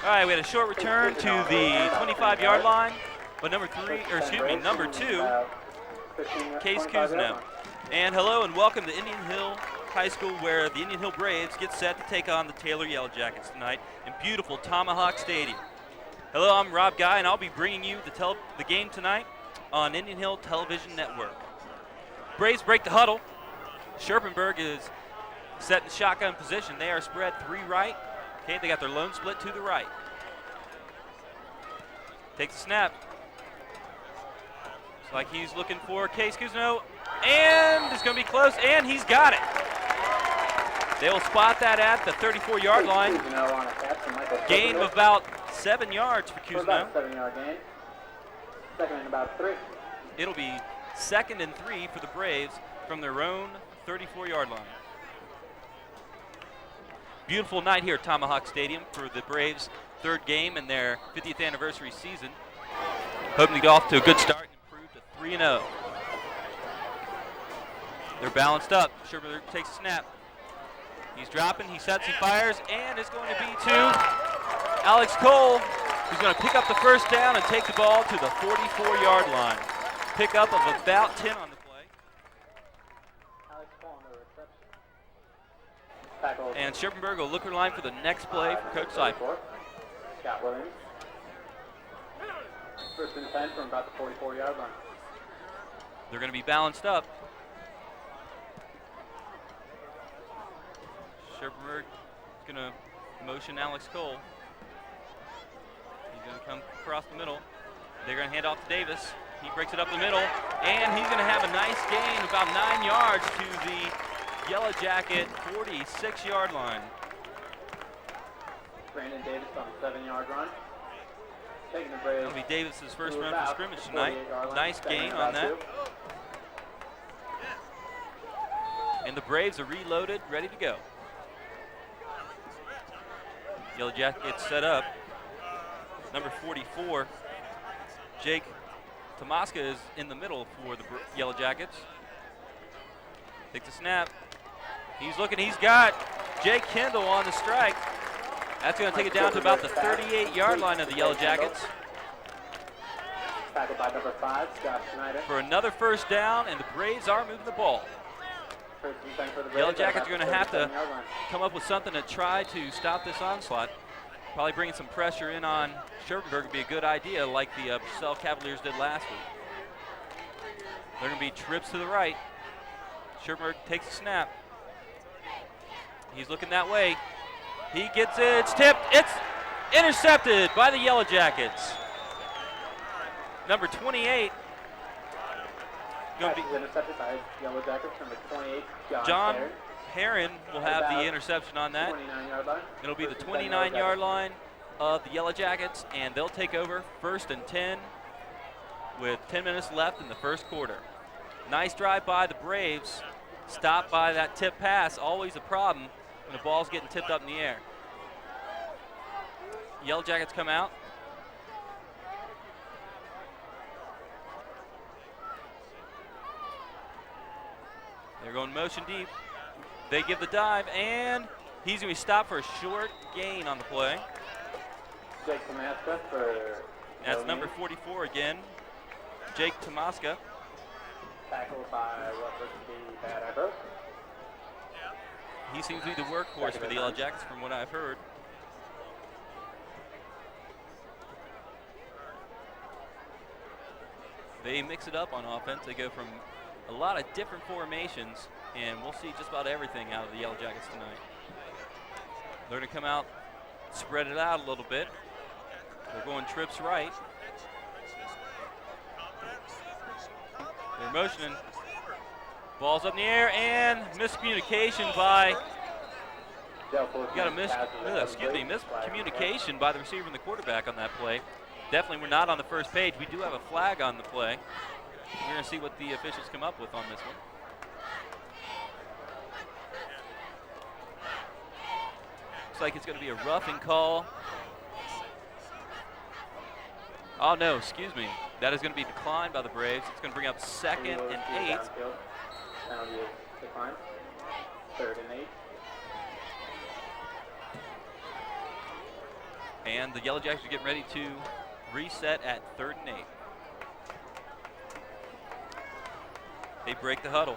All right, we had a short return to the 25-yard line, but number 2, Case Cousineau. And hello and welcome to Indian Hill High School, where the Indian Hill Braves get set to take on the Taylor Yellow Jackets tonight in beautiful Tomahawk Stadium. Hello, I'm Rob Guy, and I'll be bringing you the game tonight on Indian Hill Television Network. Braves break the huddle. Scherpenberg is set in shotgun position. They are spread 3 right. Okay, they got their lone split to the right. Takes a snap. Looks like he's looking for Case Cousineau, and it's going to be close, and he's got it. They will spot that at the 34-yard line. Gain of about 7 yards for Cousineau. 7-yard gain. Second and about 3. It'll be 2nd and 3 for the Braves from their own 34-yard line. Beautiful night here at Tomahawk Stadium for the Braves' 3rd game in their 50th anniversary season. Hoping to get off to a good start and improve to 3-0. They're balanced up. Scherpenberg takes a snap. He's dropping, he sets, he fires, and it's going to be to Alex Cole, who's going to pick up the first down and take the ball to the 44-yard line. Pickup of about 10 on the play. And Scherpenberg will look in line for the next play for Coach Seifert. Scott Williams. First and 10 from about the 44-yard line. They're going to be balanced up. Scherpenberg is going to motion Alex Cole. He's going to come across the middle. They're going to hand off to Davis. He breaks it up the middle, and he's going to have a nice gain, about 9 yards to the Yellow Jacket 46-yard line. Brandon Davis on the 7-yard run. Taking the Braves. That'll be Davis's first run for scrimmage tonight. Nice gain on that. And the Braves are reloaded, ready to go. Yellow Jackets set up. Number 44, Jake Tomaska, is in the middle for the Yellow Jackets. Takes a snap. He's looking, he's got Jake Kendall on the strike. That's going to take it down to about the 38-yard line of the Yellow Jackets. Tackled by number 5, Scott Schneider. For another first down, and the Braves are moving the ball. Yellow Jackets are going to have to come up with something to try to stop this onslaught. Probably bringing some pressure in on Scherpenberg would be a good idea, like the Purcell Cavaliers did last week. They're going to be trips to the right. Scherpenberg takes a snap. He's looking that way. He gets it. It's tipped. It's intercepted by the Yellow Jackets. Number 28. Going to be intercepted by Yellow Jackets. Number 28, John Herron will have the interception on that. 29-yard line. It'll be the 29-yard line of the Yellow Jackets, and they'll take over 1st and 10 with 10 minutes left in the first quarter. Nice drive by the Braves. Stopped by that tip pass. Always a problem when the ball's getting tipped up in the air. Yellow Jackets come out. They're going motion deep. They give the dive, and he's going to be stopped for a short gain on the play. Jake Tomaska for... That's number 44 again, Jake Tomaska. Tackled by what looks to be Bad Ever. He seems to be the workhorse for the Yellow Jackets from what I've heard. They mix it up on offense. They go from a lot of different formations, and we'll see just about everything out of the Yellow Jackets tonight. They're going to come out, spread it out a little bit. They're going trips right. They're motioning. Ball's up in the air, and miscommunication by miscommunication by the receiver and the quarterback on that play. Definitely we're not on the first page. We do have a flag on the play. We're going to see what the officials come up with on this one. Looks like it's going to be a roughing call. Oh, no, excuse me. That is going to be declined by the Braves. It's going to bring up 2nd and 8. Penalty is declined. 3rd and 8. And the Yellow Jackets are getting ready to reset at 3rd and 8. They break the huddle.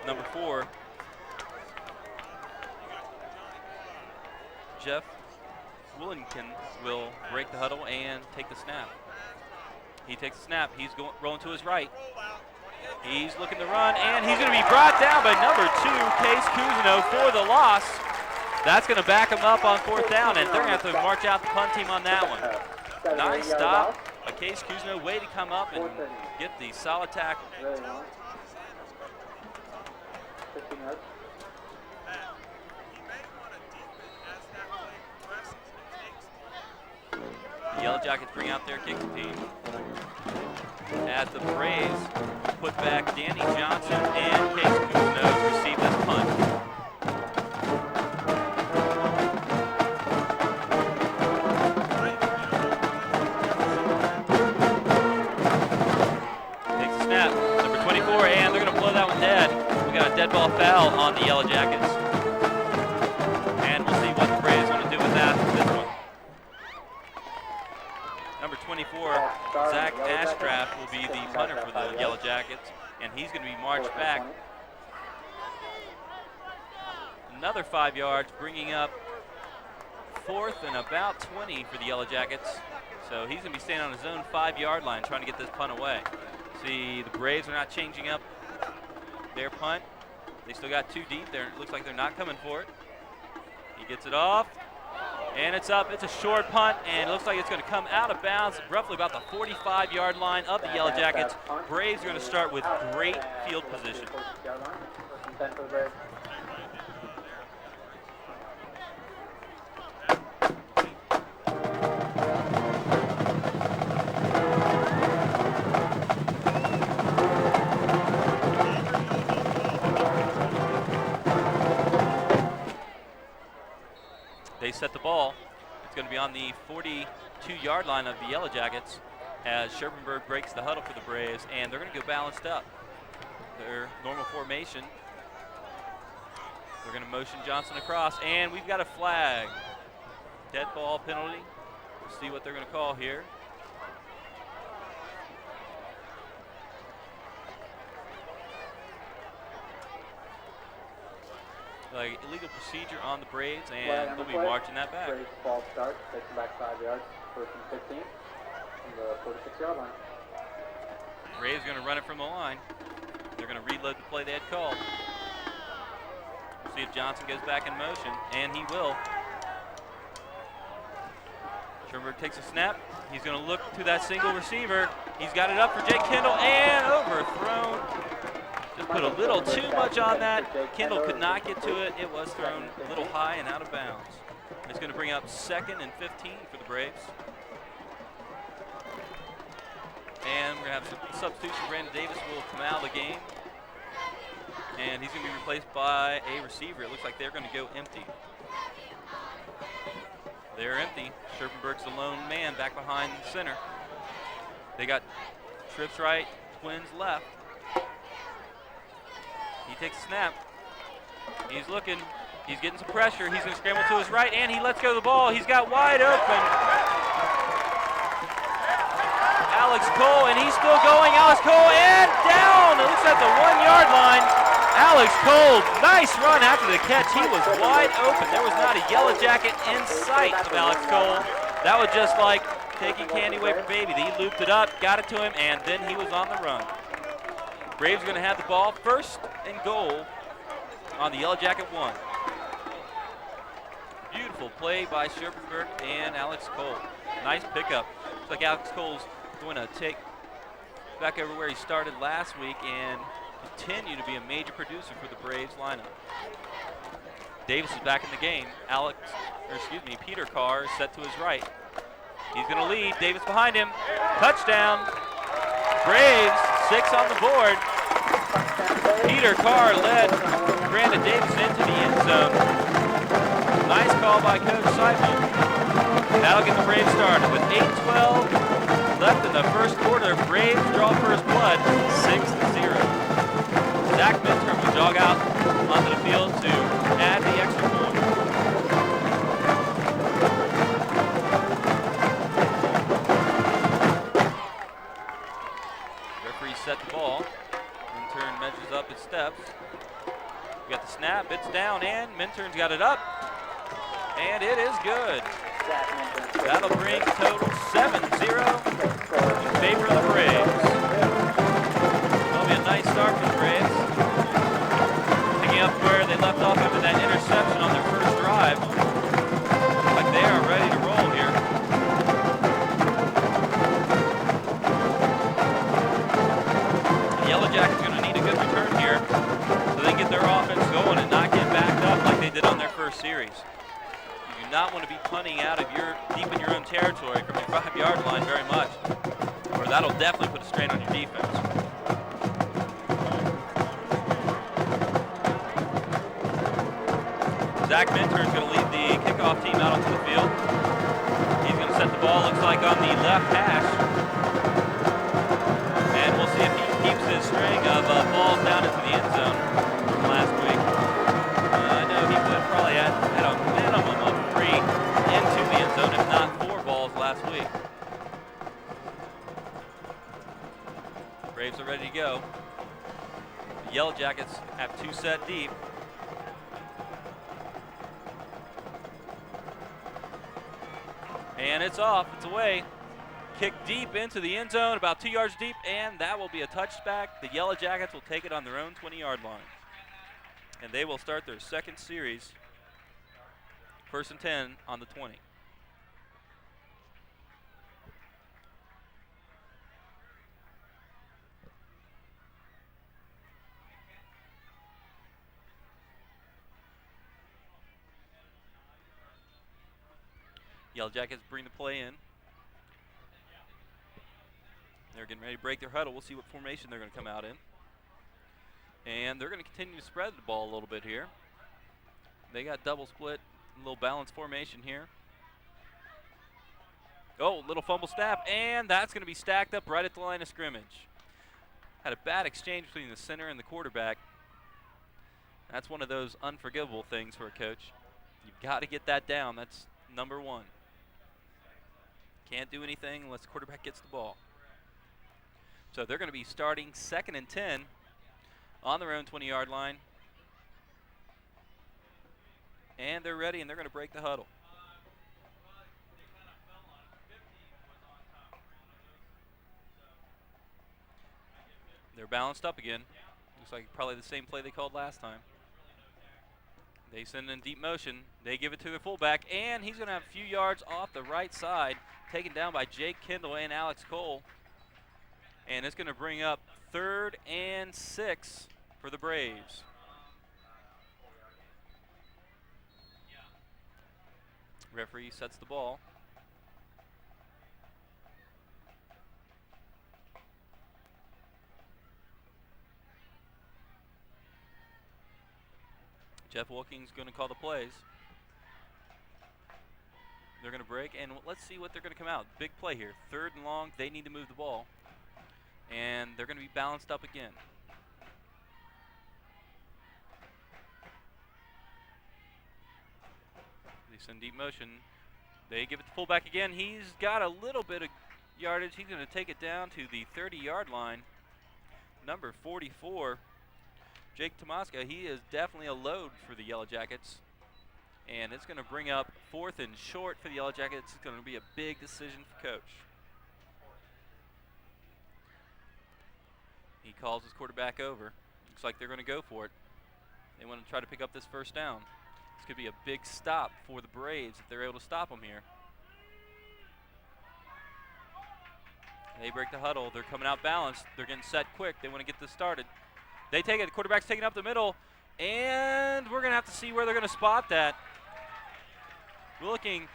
Number 4, Jeff Willington will break the huddle and take the snap. He takes the snap. He's rolling to his right. He's looking to run, and he's going to be brought down by number 2, Case Cousineau, for the loss. That's going to back him up on 4th down, and they're going to have to march out the punt team on that one. Nice stop by Case Cousineau. Way to come up and get the solid tackle. The Yellow Jackets bring out their kicking team as the Braves put back Danny Johnson and Case Cousineau to receive this punt. Takes the snap, number 24, and they're going to blow that one dead. We got a dead ball foul on the Yellow Jackets. And we'll see what the Braves want to do with that this one. Number 24, Zach Ashcraft, will be the punter for the Yellow Jackets, and he's going to be marched back another 5 yards, bringing up 4th and about 20 for the Yellow Jackets. So he's going to be standing on his own 5-yard line trying to get this punt away. See, the Braves are not changing up their punt. They still got 2 deep there. It looks like they're not coming for it. He gets it off. And it's up. It's a short punt, and it looks like it's going to come out of bounds roughly about the 45-yard line of the Yellow Jackets. Braves are going to start with great field position. They set the ball. It's going to be on the 42-yard line of the Yellow Jackets as Scherpenberg breaks the huddle for the Braves, and they're going to go balanced up. Their normal formation. They're going to motion Johnson across, and we've got a flag. Dead ball penalty. We'll see what they're going to call here. Like illegal procedure on the Braves, and they'll be marching that back. Braves ball start, takes them back 5 yards, 1st and 15 from the 46-yard line. Braves are going to run it from the line. They're going to reload the play they had called. See if Johnson goes back in motion, and he will. Scherpenberg takes a snap. He's going to look to that single receiver. He's got it up for Jake Kendall, and overthrown. Just put a little too much on that. Kendall could not get to it. It was thrown a little high and out of bounds. It's going to bring up 2nd and 15 for the Braves. And we're going to have some substitution. Brandon Davis will come out of the game. And he's going to be replaced by a receiver. It looks like they're going to go empty. They're empty. Scherpenberg's the lone man back behind the center. They got trips right, twins left. He takes a snap. He's looking. He's getting some pressure. He's going to scramble to his right, and he lets go of the ball. He's got wide open Alex Cole, and he's still going. Alex Cole, and down. It looks at the 1-yard line. Alex Cole, nice run after the catch. He was wide open. There was not a Yellow Jacket in sight of Alex Cole. That was just like taking candy away from baby. He looped it up, got it to him, and then he was on the run. Braves are going to have the ball 1st and goal on the Yellow Jacket 1. Beautiful play by Scherpenberg and Alex Cole. Nice pickup. Looks like Alex Cole's going to take back over where he started last week and continue to be a major producer for the Braves lineup. Davis is back in the game. Peter Carr is set to his right. He's going to lead. Davis behind him. Touchdown. Braves, 6 on the board. Peter Carr led Brandon Davis into the end zone. Nice call by Coach Seifel. That'll get the Braves started with 8:12 left in the first quarter. Braves draw first blood, 6-0. Zach Minter will jog out onto the field to add the extra point. snap. It's down, and Minturn's got it up. And it is good. That'll bring total 7-0 in favor of the Braves. That'll be a nice start for the Braves. Picking up where they left off after that interception on their first drive. Like they are ready to roll here. The Yellow Jackets are going to need a good return here so they can get their offense going and not get backed up like they did on their first series. You do not want to be punting out of deep in your own territory from your 5-yard line very much, or that'll definitely put a strain on your defense. Zach Minturn's going to lead the kickoff team out onto the field. He's going to set the ball, looks like, on the left hash. And we'll see if he keeps his string of balls down into the end zone from last week. I know he would probably had a minimum of 3 into the end zone, if not 4 balls last week. Braves are ready to go. The Yellow Jackets have 2 set deep. And it's off, it's away. Kick deep into the end zone, about 2 yards deep, and that will be a touchback. The Yellow Jackets will take it on their own 20-yard line. And they will start their second series, 1st and 10 on the 20. Yellow Jackets bring the play in. They're getting ready to break their huddle. We'll see what formation they're going to come out in. And they're going to continue to spread the ball a little bit here. They got double split, a little balanced formation here. Oh, little fumble snap, and that's going to be stacked up right at the line of scrimmage. Had a bad exchange between the center and the quarterback. That's one of those unforgivable things for a coach. You've got to get that down. That's number 1. Can't do anything unless the quarterback gets the ball. So they're going to be starting 2nd and 10 on their own 20-yard line. And they're ready, and they're going to break the huddle. They're balanced up again. Looks like probably the same play they called last time. They send in deep motion. They give it to the fullback, and he's going to have a few yards off the right side, taken down by Jake Kendall and Alex Cole. And it's going to bring up 3rd and 6 for the Braves. Referee sets the ball. Jeff Wilking's going to call the plays. They're going to break, and let's see what they're going to come out. Big play here. 3rd and long. They need to move the ball. And they're going to be balanced up again. They send deep motion. They give it to fullback again. He's got a little bit of yardage. He's going to take it down to the 30-yard line. Number 44, Jake Tomaska. He is definitely a load for the Yellow Jackets. And it's going to bring up 4th and short for the Yellow Jackets. It's going to be a big decision for Coach. He calls his quarterback over. Looks like they're going to go for it. They want to try to pick up this first down. This could be a big stop for the Braves if they're able to stop them here. They break the huddle. They're coming out balanced. They're getting set quick. They want to get this started. They take it. The quarterback's taking up the middle. And we're going to have to see where they're going to spot that. Looking,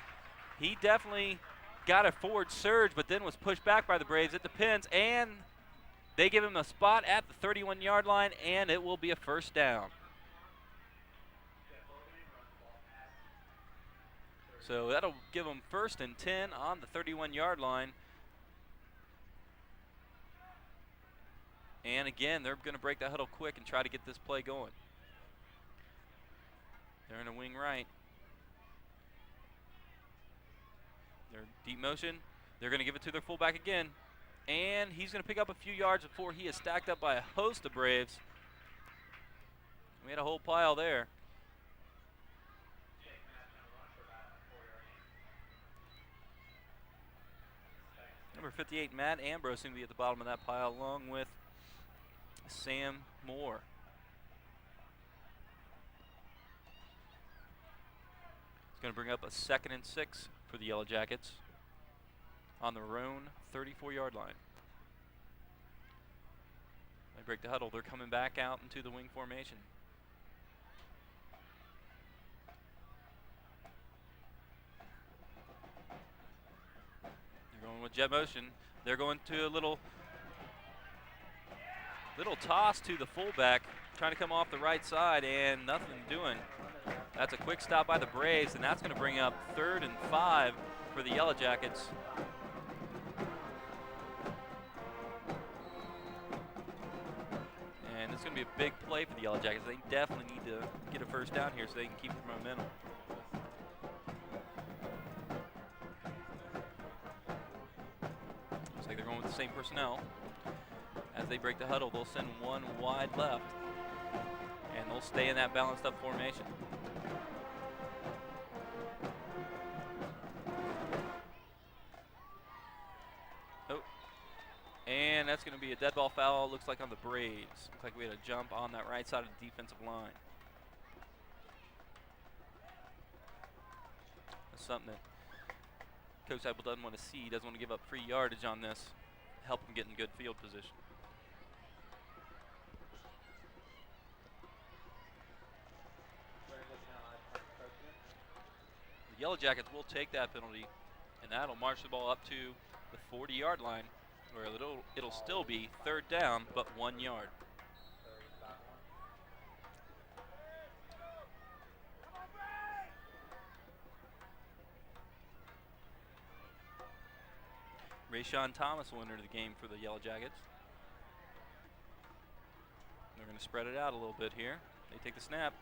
he definitely got a forward surge, but then was pushed back by the Braves. It depends. And they give him a spot at the 31-yard line, and it will be a first down. So that'll give them 1st and 10 on the 31-yard line. And again, they're going to break that huddle quick and try to get this play going. They're in a wing right. They're deep motion. They're going to give it to their fullback again. And he's going to pick up a few yards before he is stacked up by a host of Braves. We had a whole pile there. Number 58, Matt Ambrose, seems to be at the bottom of that pile, along with Sam Moore. It's going to bring up a 2nd and 6 for the Yellow Jackets on their own 34-yard line. They break the huddle. They're coming back out into the wing formation. They're going with jet motion. They're going to a little toss to the fullback, trying to come off the right side, and nothing doing. That's a quick stop by the Braves, and that's going to bring up 3rd and 5 for the Yellow Jackets. And it's going to be a big play for the Yellow Jackets. They definitely need to get a first down here so they can keep their momentum. Looks like they're going with the same personnel. As they break the huddle, they'll send one wide left, and they'll stay in that balanced up formation. Oh, and that's going to be a dead ball foul, looks like on the Braves. Looks like we had a jump on that right side of the defensive line. That's something that Coach Apple doesn't want to see. He doesn't want to give up free yardage on this, help him get in good field position. The Yellow Jackets will take that penalty, and that'll march the ball up to the 40-yard line, where it'll still be 3rd down, but 1 yard. Rayshawn Thomas will enter the game for the Yellow Jackets. They're going to spread it out a little bit here. They take the snap,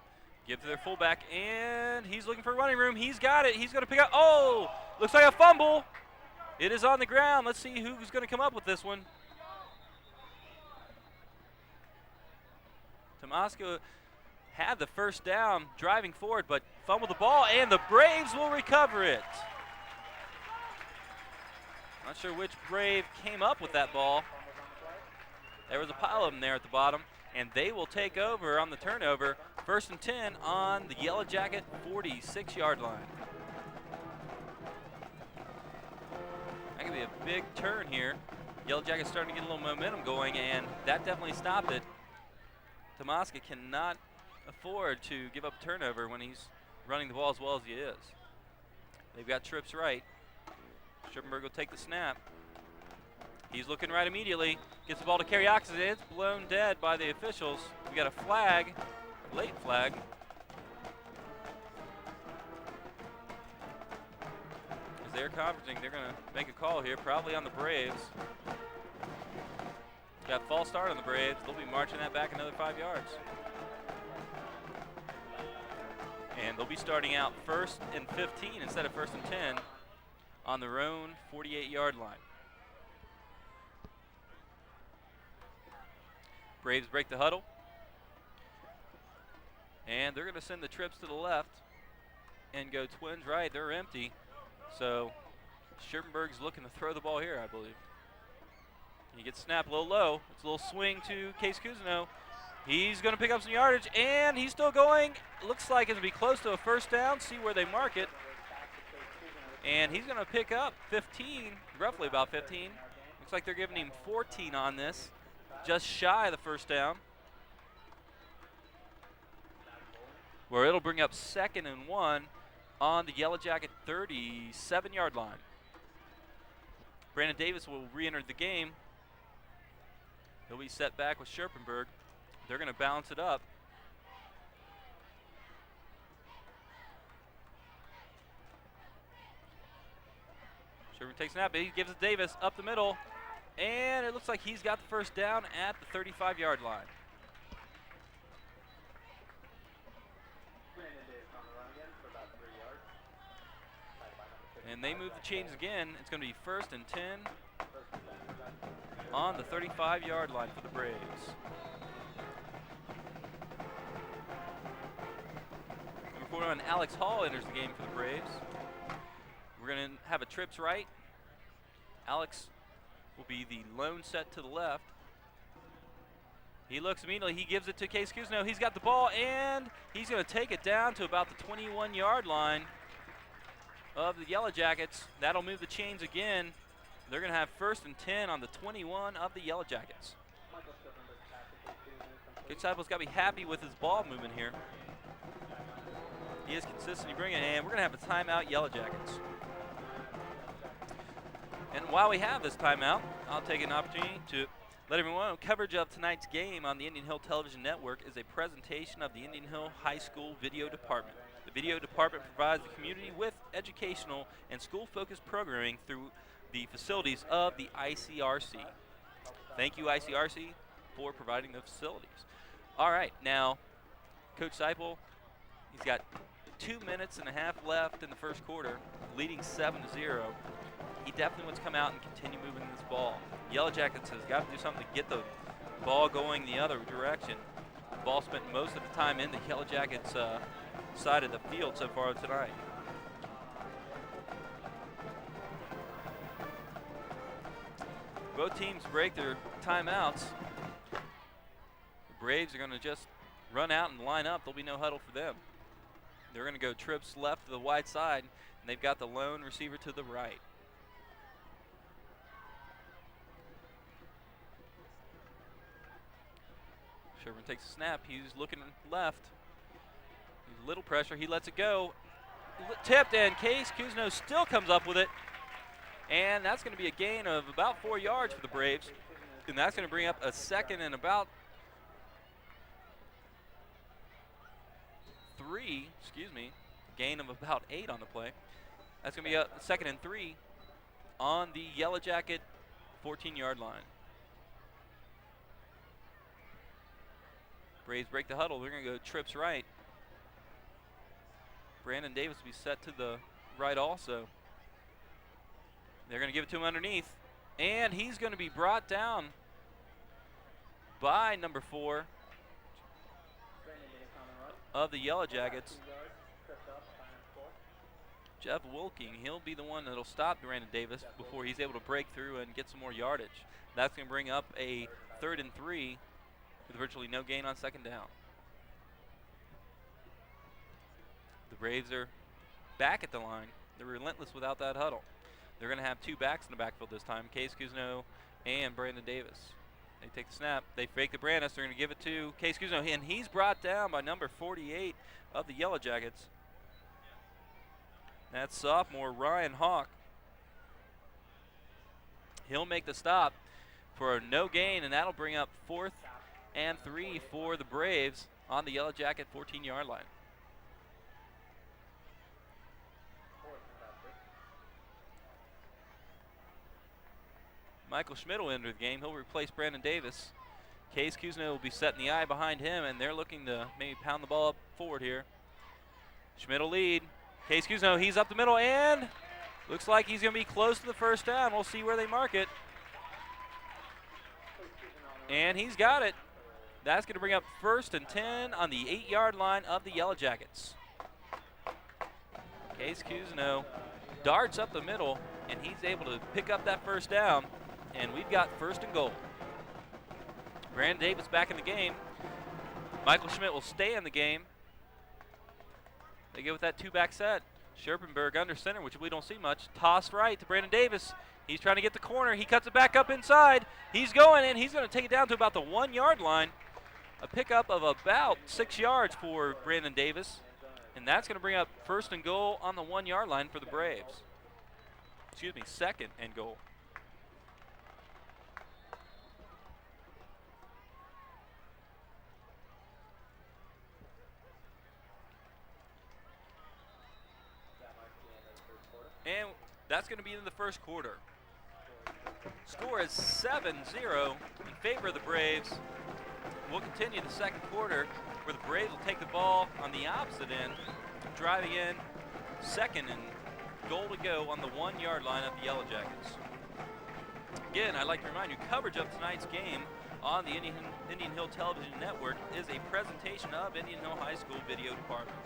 give to their fullback, and he's looking for running room. He's got it. He's going to pick up. Oh, looks like a fumble. It is on the ground. Let's see who's going to come up with this one. Tomasco had the first down driving forward, but fumbled the ball, and the Braves will recover it. Not sure which Brave came up with that ball. There was a pile of them there at the bottom, and they will take over on the turnover. 1st and 10 on the Yellow Jacket 46-yard line. That could be a big turn here. Yellow Jacket's starting to get a little momentum going, and that definitely stopped it. Tomasca cannot afford to give up a turnover when he's running the ball as well as he is. They've got trips right. Schippenberg will take the snap. He's looking right immediately. Gets the ball to Karyoxis. It's blown dead by the officials. We got a flag, a late flag. As they're conferencing, they're going to make a call here, probably on the Braves. Got a false start on the Braves. They'll be marching that back another 5 yards. And they'll be starting out 1st and 15 instead of 1st and 10 on their own 48-yard line. Braves break the huddle. And they're going to send the trips to the left and go twins right. They're empty. So Scherpenberg's looking to throw the ball here, I believe. He gets snapped a little low. It's a little swing to Case Cousineau. He's going to pick up some yardage, and he's still going. Looks like it'll be close to a first down. See where they mark it. And he's going to pick up 15, roughly about 15. Looks like they're giving him 14 on this, just shy of the first down. Where it'll bring up 2nd and 1 on the Yellow Jacket 37-yard line. Brandon Davis will re-enter the game. He'll be set back with Scherpenberg. They're going to balance it up. Sherman takes a snap. He gives it to Davis up the middle. And it looks like he's got the first down at the 35-yard line. And they move the chains again. It's going to be 1st and 10 on the 35-yard line for the Braves. Number 41, Alex Hall enters the game for the Braves. We're going to have a trips right. Alex will be the lone set to the left. He looks immediately. He gives it to Case Kuzno. He's got the ball, and he's going to take it down to about the 21-yard line of the Yellow Jackets. That'll move the chains again. They're going to have 1st and 10 on the 21 of the Yellow Jackets. Coach Seipel's got to be happy with his ball movement here. He is consistently bringing it, and we're going to have a timeout, Yellow Jackets. And while we have this timeout, I'll take an opportunity to let everyone know coverage of tonight's game on the Indian Hill Television Network is a presentation of the Indian Hill High School Video Department. The Video Department provides the community with educational and school-focused programming through the facilities of the ICRC. Thank you, ICRC, for providing the facilities. All right, now, Coach Seipel, he's got 2 minutes and a half left in the first quarter, leading 7-0. He definitely wants to come out and continue moving this ball. Yellow Jackets has got to do something to get the ball going the other direction. The ball spent most of the time in the Yellow Jackets' side of the field so far tonight. Both teams break their timeouts. The Braves are going to just run out and line up. There'll be no huddle for them. They're going to go trips left to the wide side, and they've got the lone receiver to the right. Sherburne takes a snap. He's looking left. A little pressure. He lets it go. Tipped, and Case Kuzno still comes up with it. And that's going to be a gain of about 4 yards for the Braves. And that's going to bring up a 2nd and about 3, gain of about 8 on the play. That's going to be a 2nd and 3 on the Yellow Jacket 14-yard line. Braves break the huddle. They're going to go trips right. Brandon Davis will be set to the right also. They're going to give it to him underneath. And he's going to be brought down by number 4 of the Yellow Jackets, Jeff Wilking. He'll be the one that'll stop Brandon Davis before he's able to break through and get some more yardage. That's going to bring up a 3rd and 3 with virtually no gain on 2nd down. The Braves are back at the line. They're relentless without that huddle. They're going to have 2 backs in the backfield this time, Case Kuzno and Brandon Davis. They take the snap. They fake the Brandis. They're going to give it to Case Kuzno, and he's brought down by number 48 of the Yellow Jackets. That's sophomore Ryan Hawk. He'll make the stop for a no gain, and that'll bring up 4th and 3 for the Braves on the Yellow Jacket 14-yard line. Michael Schmidt will enter the game. He'll replace Brandon Davis. Case Kuzno will be setting the eye behind him, and they're looking to maybe pound the ball up forward here. Schmidt will lead. Case Kuzno, he's up the middle, and looks like he's going to be close to the 1st down. We'll see where they mark it. And he's got it. That's going to bring up 1st and 10 on the 8-yard line of the Yellow Jackets. Case Kuzno darts up the middle, and he's able to pick up that 1st down. And we've got 1st and goal. Brandon Davis back in the game. Michael Schmidt will stay in the game. They go with that 2-back set. Scherpenberg under center, which we don't see much. Tossed right to Brandon Davis. He's trying to get the corner. He cuts it back up inside. He's going, and he's going to take it down to about the 1-yard line. A pickup of about 6 yards for Brandon Davis. And that's going to bring up 1st and goal on the 1-yard line for the Braves. 2nd and goal. And that's going to be in the first quarter. Score is 7-0 in favor of the Braves. We'll continue the second quarter where the Braves will take the ball on the opposite end, driving in, 2nd and goal to go on the 1-yard line of the Yellow Jackets. Again, I'd like to remind you, coverage of tonight's game on the Indian Hill Television Network is a presentation of Indian Hill High School Video Department.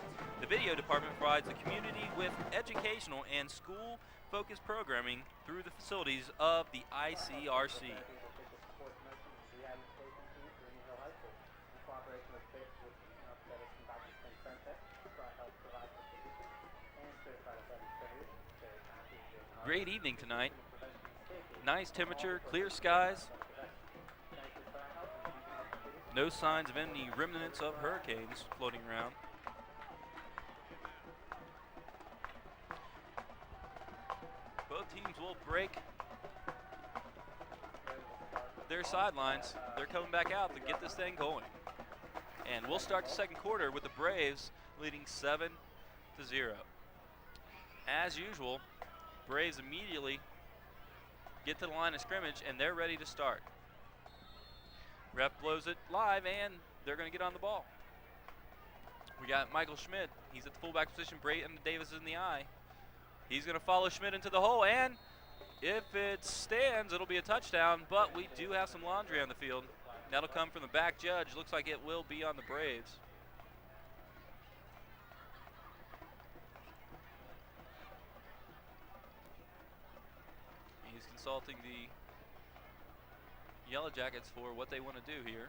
The Video Department provides the community with educational and school focused programming through the facilities of the ICRC. Great evening tonight. Nice temperature, clear skies. No signs of any remnants of hurricanes floating around. Both teams will break their sidelines. They're coming back out to get this thing going. And we'll start the second quarter with the Braves leading 7-0. As usual, Braves immediately get to the line of scrimmage and they're ready to start. Ref blows it live and they're going to get on the ball. We got Michael Schmidt. He's at the fullback position. Brayton Davis is in the eye. He's going to follow Schmidt into the hole, and if it stands, it'll be a touchdown, but we do have some laundry on the field. That'll come from the back judge. Looks like it will be on the Braves. He's consulting the Yellow Jackets for what they want to do here.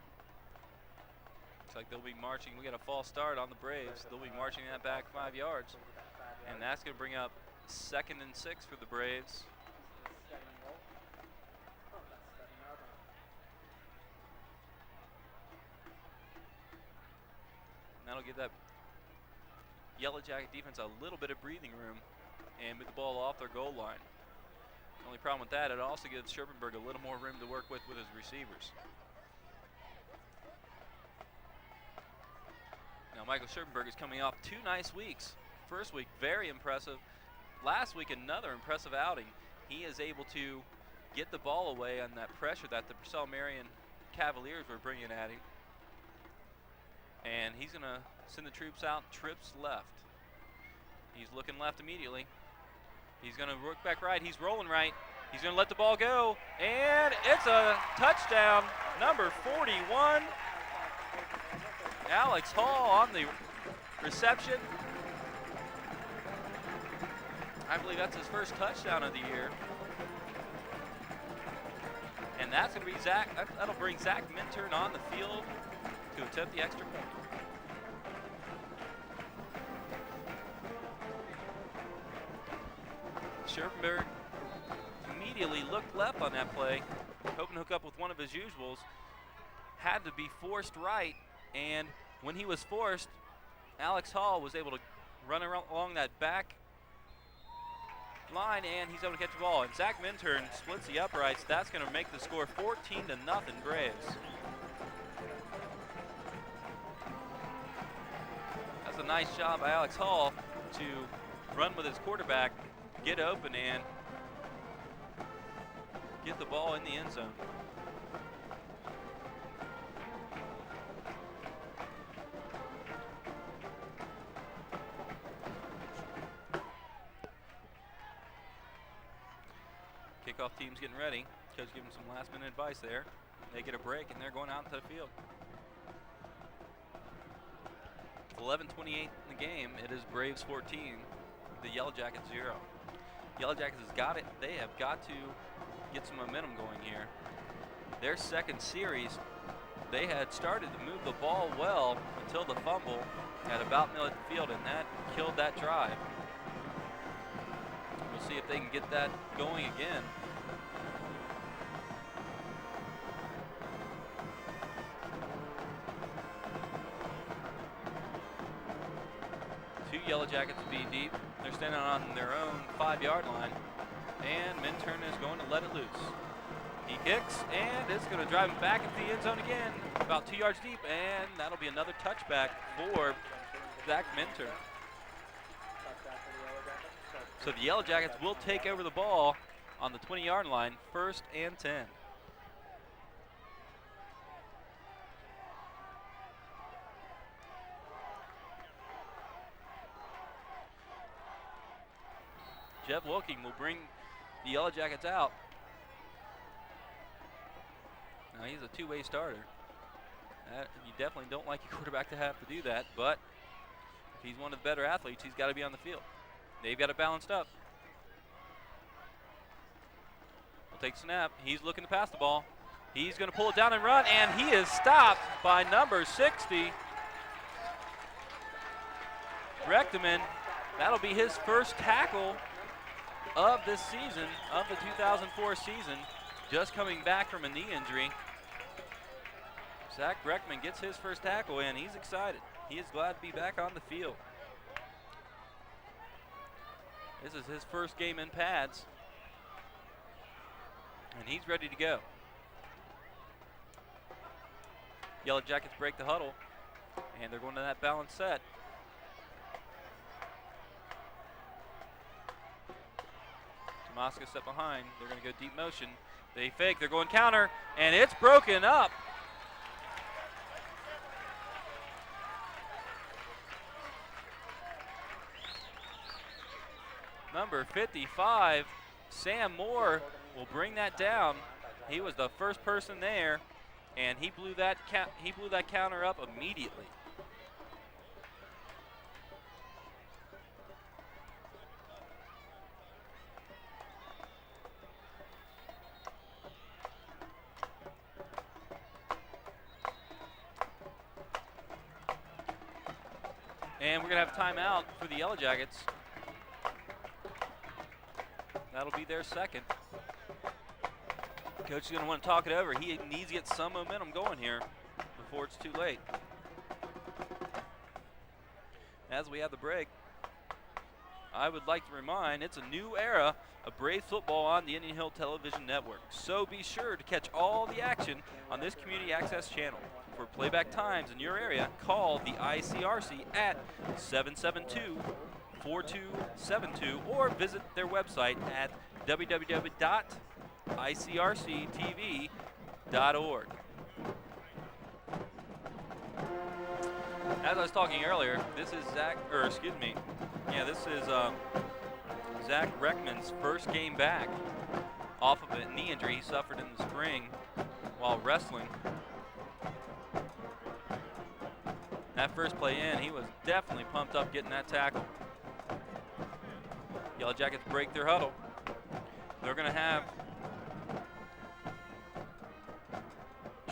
Looks like they'll be marching. We got a false start on the Braves. They'll be marching that back 5 yards. And that's going to bring up 2nd and 6 for the Braves. And that'll give that Yellow Jacket defense a little bit of breathing room and move the ball off their goal line. The only problem with that, it also gives Scherpenberg a little more room to work with his receivers. Now Michael Scherpenberg is coming off 2 nice weeks. First week, very impressive. Last week, another impressive outing. He is able to get the ball away on that pressure that the Purcell Marion Cavaliers were bringing at him. And he's going to send the troops out, trips left. He's looking left immediately. He's going to work back right. He's rolling right. He's going to let the ball go. And it's a touchdown, number 41. Alex Hall on the reception. I believe that's his first touchdown of the year. And that's going to be that'll bring Zach Minturn on the field to attempt the extra point. Scherpenberg immediately looked left on that play, hoping to hook up with one of his usuals. Had to be forced right, and when he was forced, Alex Hall was able to run along that back line, and he's able to catch the ball. And Zach Minturn splits the uprights. That's going to make the score 14-0 Braves. That's a nice job by Alex Hall to run with his quarterback, get open, and get the ball in the end zone. Kickoff team's getting ready. Coach giving some last minute advice there. They get a break and they're going out into the field. 11:28 in the game. It is Braves 14, the Yellow Jackets 0. Yellow Jackets has got it. They have got to get some momentum going here. Their second series, they had started to move the ball well until the fumble at about midfield, and that killed that drive. We'll see if they can get that going again. Two Yellow Jackets to be deep. They're standing on their own 5-yard line, and Minturn is going to let it loose. He kicks, and it's going to drive him back into the end zone again, about 2 yards deep, and that'll be another touchback for Zach Minturn. So the Yellow Jackets will take over the ball on the 20-yard line, 1st and 10. Jeff Wilking will bring the Yellow Jackets out. Now he's a two-way starter. You definitely don't like your quarterback to have to do that, but if he's one of the better athletes, he's got to be on the field. They've got it balanced up. Will take snap. He's looking to pass the ball. He's going to pull it down and run, and he is stopped by number 60. Rechteman, that'll be his first tackle of this season, of the 2004 season, just coming back from a knee injury. Zach Breckman gets his first tackle in. He's excited. He is glad to be back on the field. This is his first game in pads, and he's ready to go. Yellow Jackets break the huddle, and they're going to that balanced set. Tomaska step behind. They're going to go deep motion. They fake. They're going counter, and it's broken up. Number 55, Sam Moore, will bring that down. He was the first person there, and he blew that counter up immediately. And we're going to have timeout for the Yellow Jackets. That'll be their second. Coach is going to want to talk it over. He needs to get some momentum going here before it's too late. As we have the break, I would like to remind it's a new era of Braves football on the Indian Hill Television Network. So be sure to catch all the action on this community access channel. For playback times in your area, call the ICRC at 772-4272 or visit their website at www.icrctv.org. As I was talking earlier, this is Zach Breckman's first game back off of a knee injury he suffered in the spring while wrestling. That first play in, he was definitely pumped up getting that tackle. Yellow Jackets break their huddle. They're going to have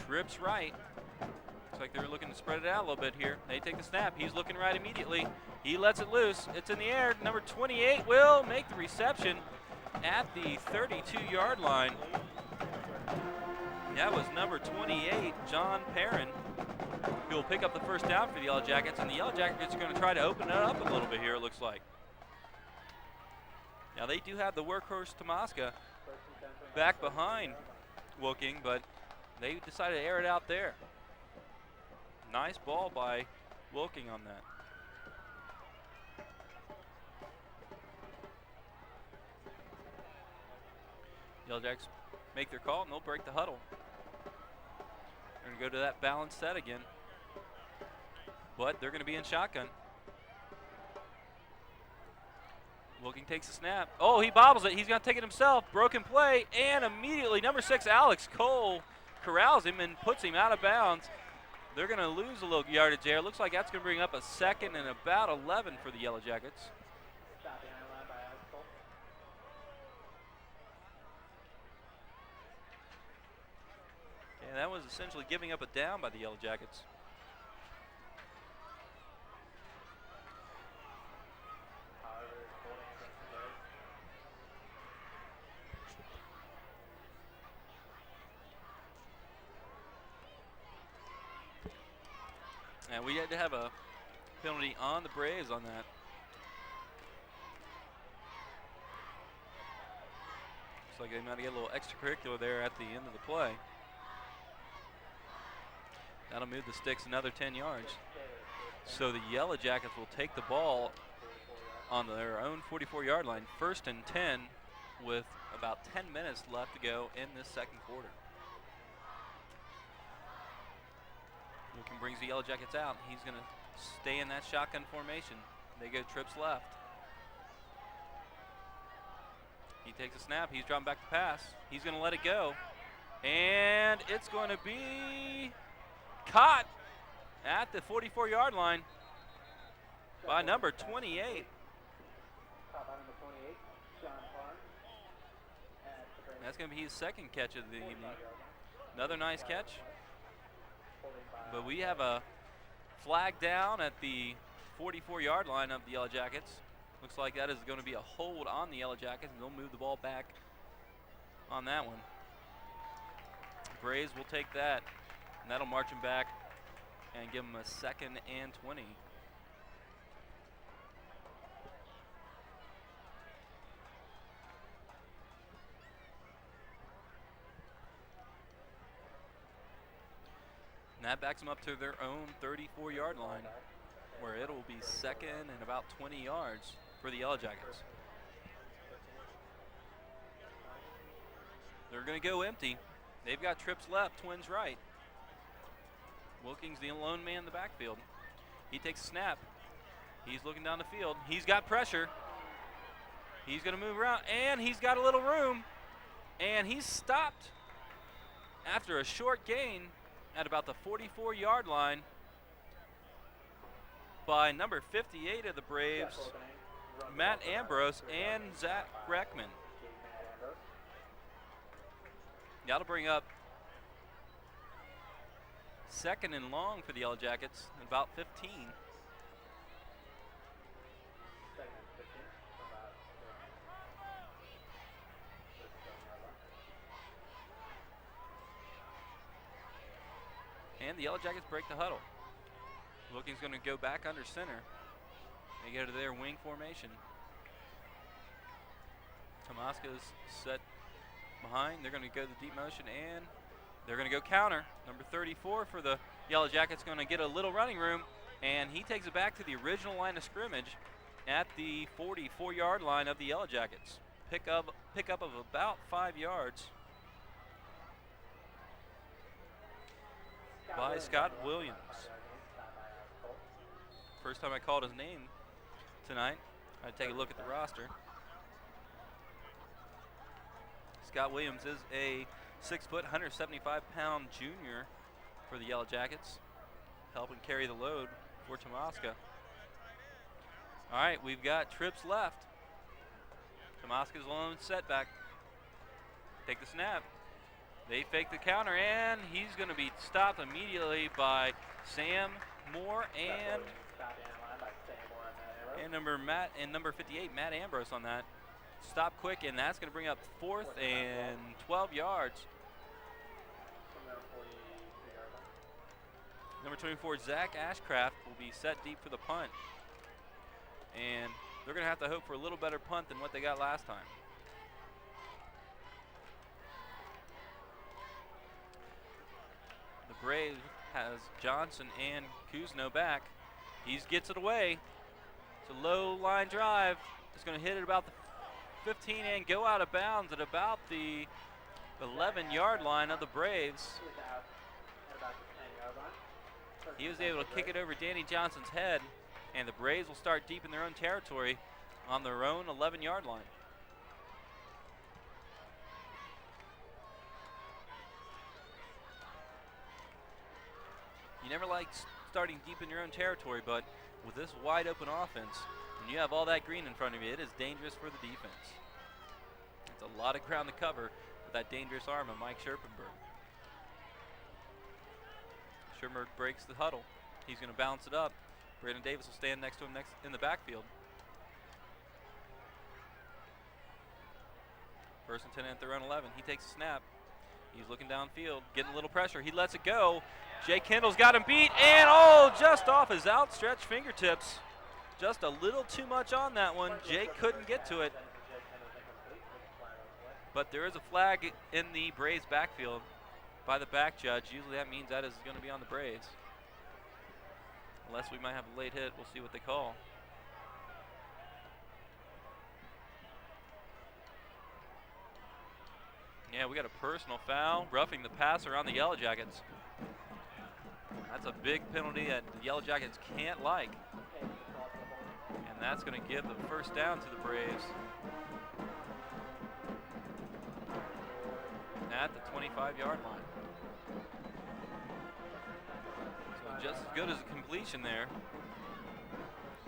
trips right. Looks like they're looking to spread it out a little bit here. They take the snap. He's looking right immediately. He lets it loose. It's in the air. Number 28 will make the reception at the 32-yard line. That was number 28, John Perrin, who will pick up the first down for the Yellow Jackets, and the Yellow Jackets are going to try to open it up a little bit here, it looks like. Now they do have the workhorse Tomaska back behind Wilking, but they decided to air it out there. Nice ball by Wilking on that. Yellow Jackets make their call, and they'll break the huddle. They're going to go to that balanced set again, but they're going to be in shotgun. Wilking takes the snap. Oh, he bobbles it. He's going to take it himself. Broken play, and immediately number 6, Alex Cole, corrals him and puts him out of bounds. They're going to lose a little yardage there. Looks like that's going to bring up a second and about 11 for the Yellow Jackets. And that was essentially giving up a down by the Yellow Jackets. And we had to have a penalty on the Braves on that. Looks like they might get a little extracurricular there at the end of the play. That'll move the sticks another 10 yards. So the Yellow Jackets will take the ball on their own 44-yard line, 1st and 10, with about 10 minutes left to go in this second quarter. Wilkin brings the Yellow Jackets out. He's going to stay in that shotgun formation. They go trips left. He takes a snap. He's dropping back the pass. He's going to let it go. And it's going to be caught at the 44-yard line by number 28. That's going to be his second catch of the evening. Another nice catch. But we have a flag down at the 44-yard line of the Yellow Jackets. Looks like that is going to be a hold on the Yellow Jackets, and they'll move the ball back on that one. Braves will take that, and that'll march him back and give him a 2nd and 20. And that backs them up to their own 34-yard line, where it'll be 2nd and about 20 yards for the Yellow Jackets. They're going to go empty. They've got trips left, twins right. Wilkins, the lone man in the backfield. He takes a snap. He's looking down the field. He's got pressure. He's going to move around, and he's got a little room. And he's stopped after a short gain at about the 44-yard line by number 58 of the Braves, Matt Ambrose, and Zach Reckman. That'll bring up 2nd and long for the Yellow Jackets at about 15. And the Yellow Jackets break the huddle. Wilkins going to go back under center. They go to their wing formation. Tomaska's set behind. They're going to go the deep motion, and they're going to go counter. Number 34 for the Yellow Jackets going to get a little running room, and he takes it back to the original line of scrimmage at the 44-yard line of the Yellow Jackets. Pickup of about 5 yards by Scott Williams. First time I called his name tonight. I had to take a look at the roster. Scott Williams is a 6-foot, 175-pound junior for the Yellow Jackets, helping carry the load for Tomaska. All right, we've got trips left. Tomaska's lone setback. Take the snap. They fake the counter, and he's going to be stopped immediately by Sam Moore and number 58, Matt Ambrose on that. Stop quick, and that's going to bring up 4th and 12 yards. Number 24, Zach Ashcraft, will be set deep for the punt. And they're going to have to hope for a little better punt than what they got last time. The Braves has Johnson and Kuzno back. He gets it away. It's a low line drive. It's going to hit it about the 15 and go out of bounds at about the 11-yard line of the Braves. He was able to kick it over Danny Johnson's head, and the Braves will start deep in their own territory on their own 11-yard line. You never like starting deep in your own territory, but with this wide open offense, when you have all that green in front of you, it is dangerous for the defense. It's a lot of ground to cover with that dangerous arm of Mike Scherpenberg. Scherpenberg breaks the huddle. He's going to bounce it up. Brandon Davis will stand next to him in the backfield. 1st and 10 at their own 11. He takes a snap. He's looking downfield, getting a little pressure. He lets it go. Jay Kendall's got him beat, and just off his outstretched fingertips. Just a little too much on that one. Jay couldn't get to it. But there is a flag in the Braves backfield by the back judge. Usually that means that is going to be on the Braves. Unless we might have a late hit, we'll see what they call. Yeah, we got a personal foul, roughing the passer on the Yellow Jackets. That's a big penalty that the Yellow Jackets can't like. And that's going to give the first down to the Braves at the 25-yard line. So just as good as a completion there,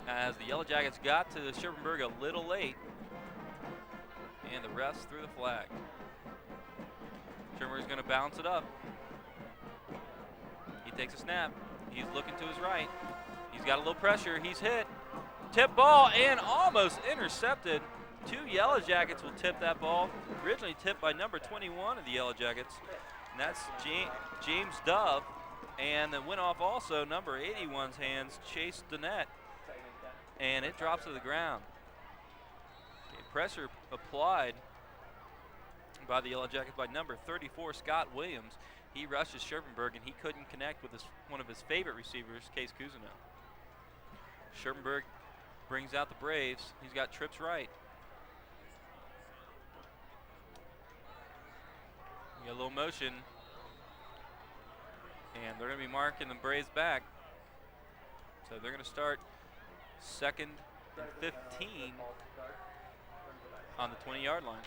as the Yellow Jackets got to Scherpenberg a little late, and the refs threw the flag. Shermer's going to bounce it up. He takes a snap. He's looking to his right. He's got a little pressure. He's hit. Tip ball and almost intercepted. 2 Yellow Jackets will tip that ball. Originally tipped by number 21 of the Yellow Jackets. And that's James Dove. And it went off also number 81's hands, Chase Donnett. And it drops to the ground. Okay, pressure applied by the Yellow Jackets by number 34, Scott Williams. He rushes Scherpenberg, and he couldn't connect with one of his favorite receivers, Case Cousineau. Scherpenberg brings out the Braves. He's got trips right. You got a little motion, and they're going to be marking the Braves back. So they're going to start 2nd and 15 on the 20-yard line.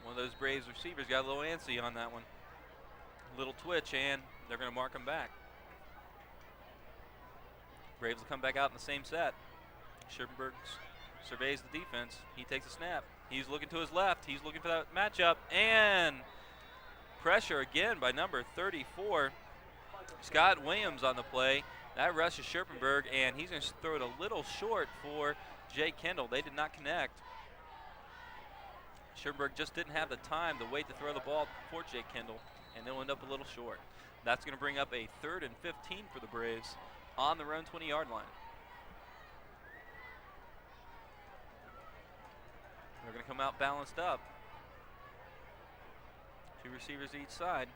One of those Braves receivers got a little antsy on that one. Little twitch, and they're going to mark him back. Braves will come back out in the same set. Scherpenberg surveys the defense. He takes a snap. He's looking to his left. He's looking for that matchup, and pressure again by number 34, Scott Williams on the play. That rushes Scherpenberg, and he's going to throw it a little short for Jake Kendall. They did not connect. Scherpenberg just didn't have the time to wait to throw the ball for Jake Kendall, and they'll end up a little short. That's going to bring up a 3rd and 15 for the Braves on their own 20-yard line. They're going to come out balanced up. 2 receivers each side.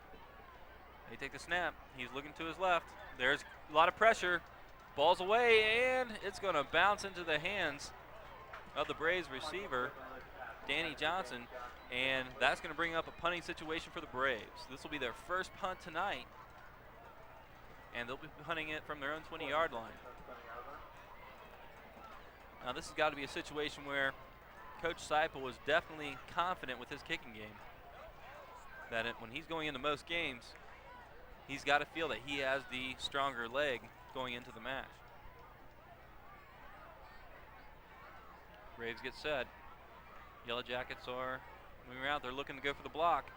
They take the snap. He's looking to his left. There's a lot of pressure. Ball's away, and it's going to bounce into the hands of the Braves receiver, Danny Johnson, and that's going to bring up a punting situation for the Braves. This will be their first punt tonight, and they'll be punting it from their own 20-yard line. Now this has got to be a situation where Coach Seipel was definitely confident with his kicking game. That when he's going into most games, he's got to feel that he has the stronger leg going into the match. Braves get set. Yellow Jackets are moving around. They're looking to go for the block.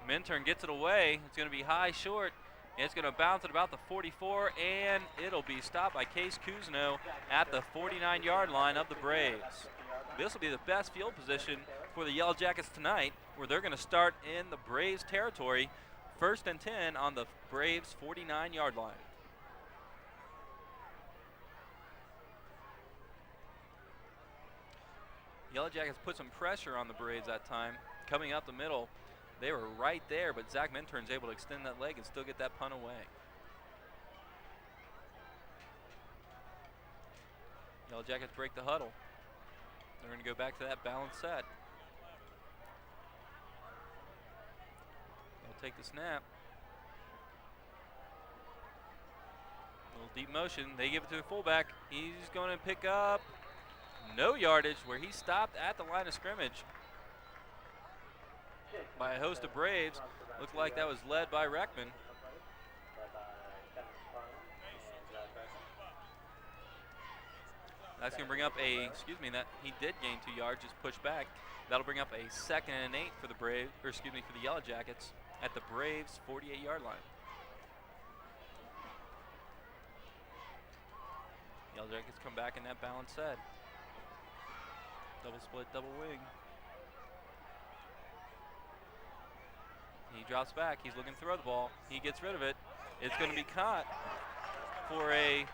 Minturn gets it away. It's going to be high, short. It's going to bounce at about the 44, and it'll be stopped by Case Cousineau at the 49-yard line of the Braves. This will be the best field position for the Yellow Jackets tonight, where they're going to start in the Braves territory, 1st and 10 on the Braves 49-yard line. Yellow Jackets put some pressure on the Braves that time. Coming up the middle, they were right there, but Zach Minturn's able to extend that leg and still get that punt away. Yellow Jackets break the huddle. They're going to go back to that balanced set. They'll take the snap. A little deep motion. They give it to the fullback. He's going to pick up no yardage, where he stopped at the line of scrimmage by a host of Braves. Looked like that was led by Reckman. That's going to bring up that he did gain 2 yards, just pushed back. That'll bring up a 2nd and 8 for the Braves, for the Yellow Jackets at the Braves 48-yard line. Yellow Jackets come back in that balanced set. Double split, double wing. He drops back. He's looking to throw the ball. He gets rid of it. It's going to be caught for a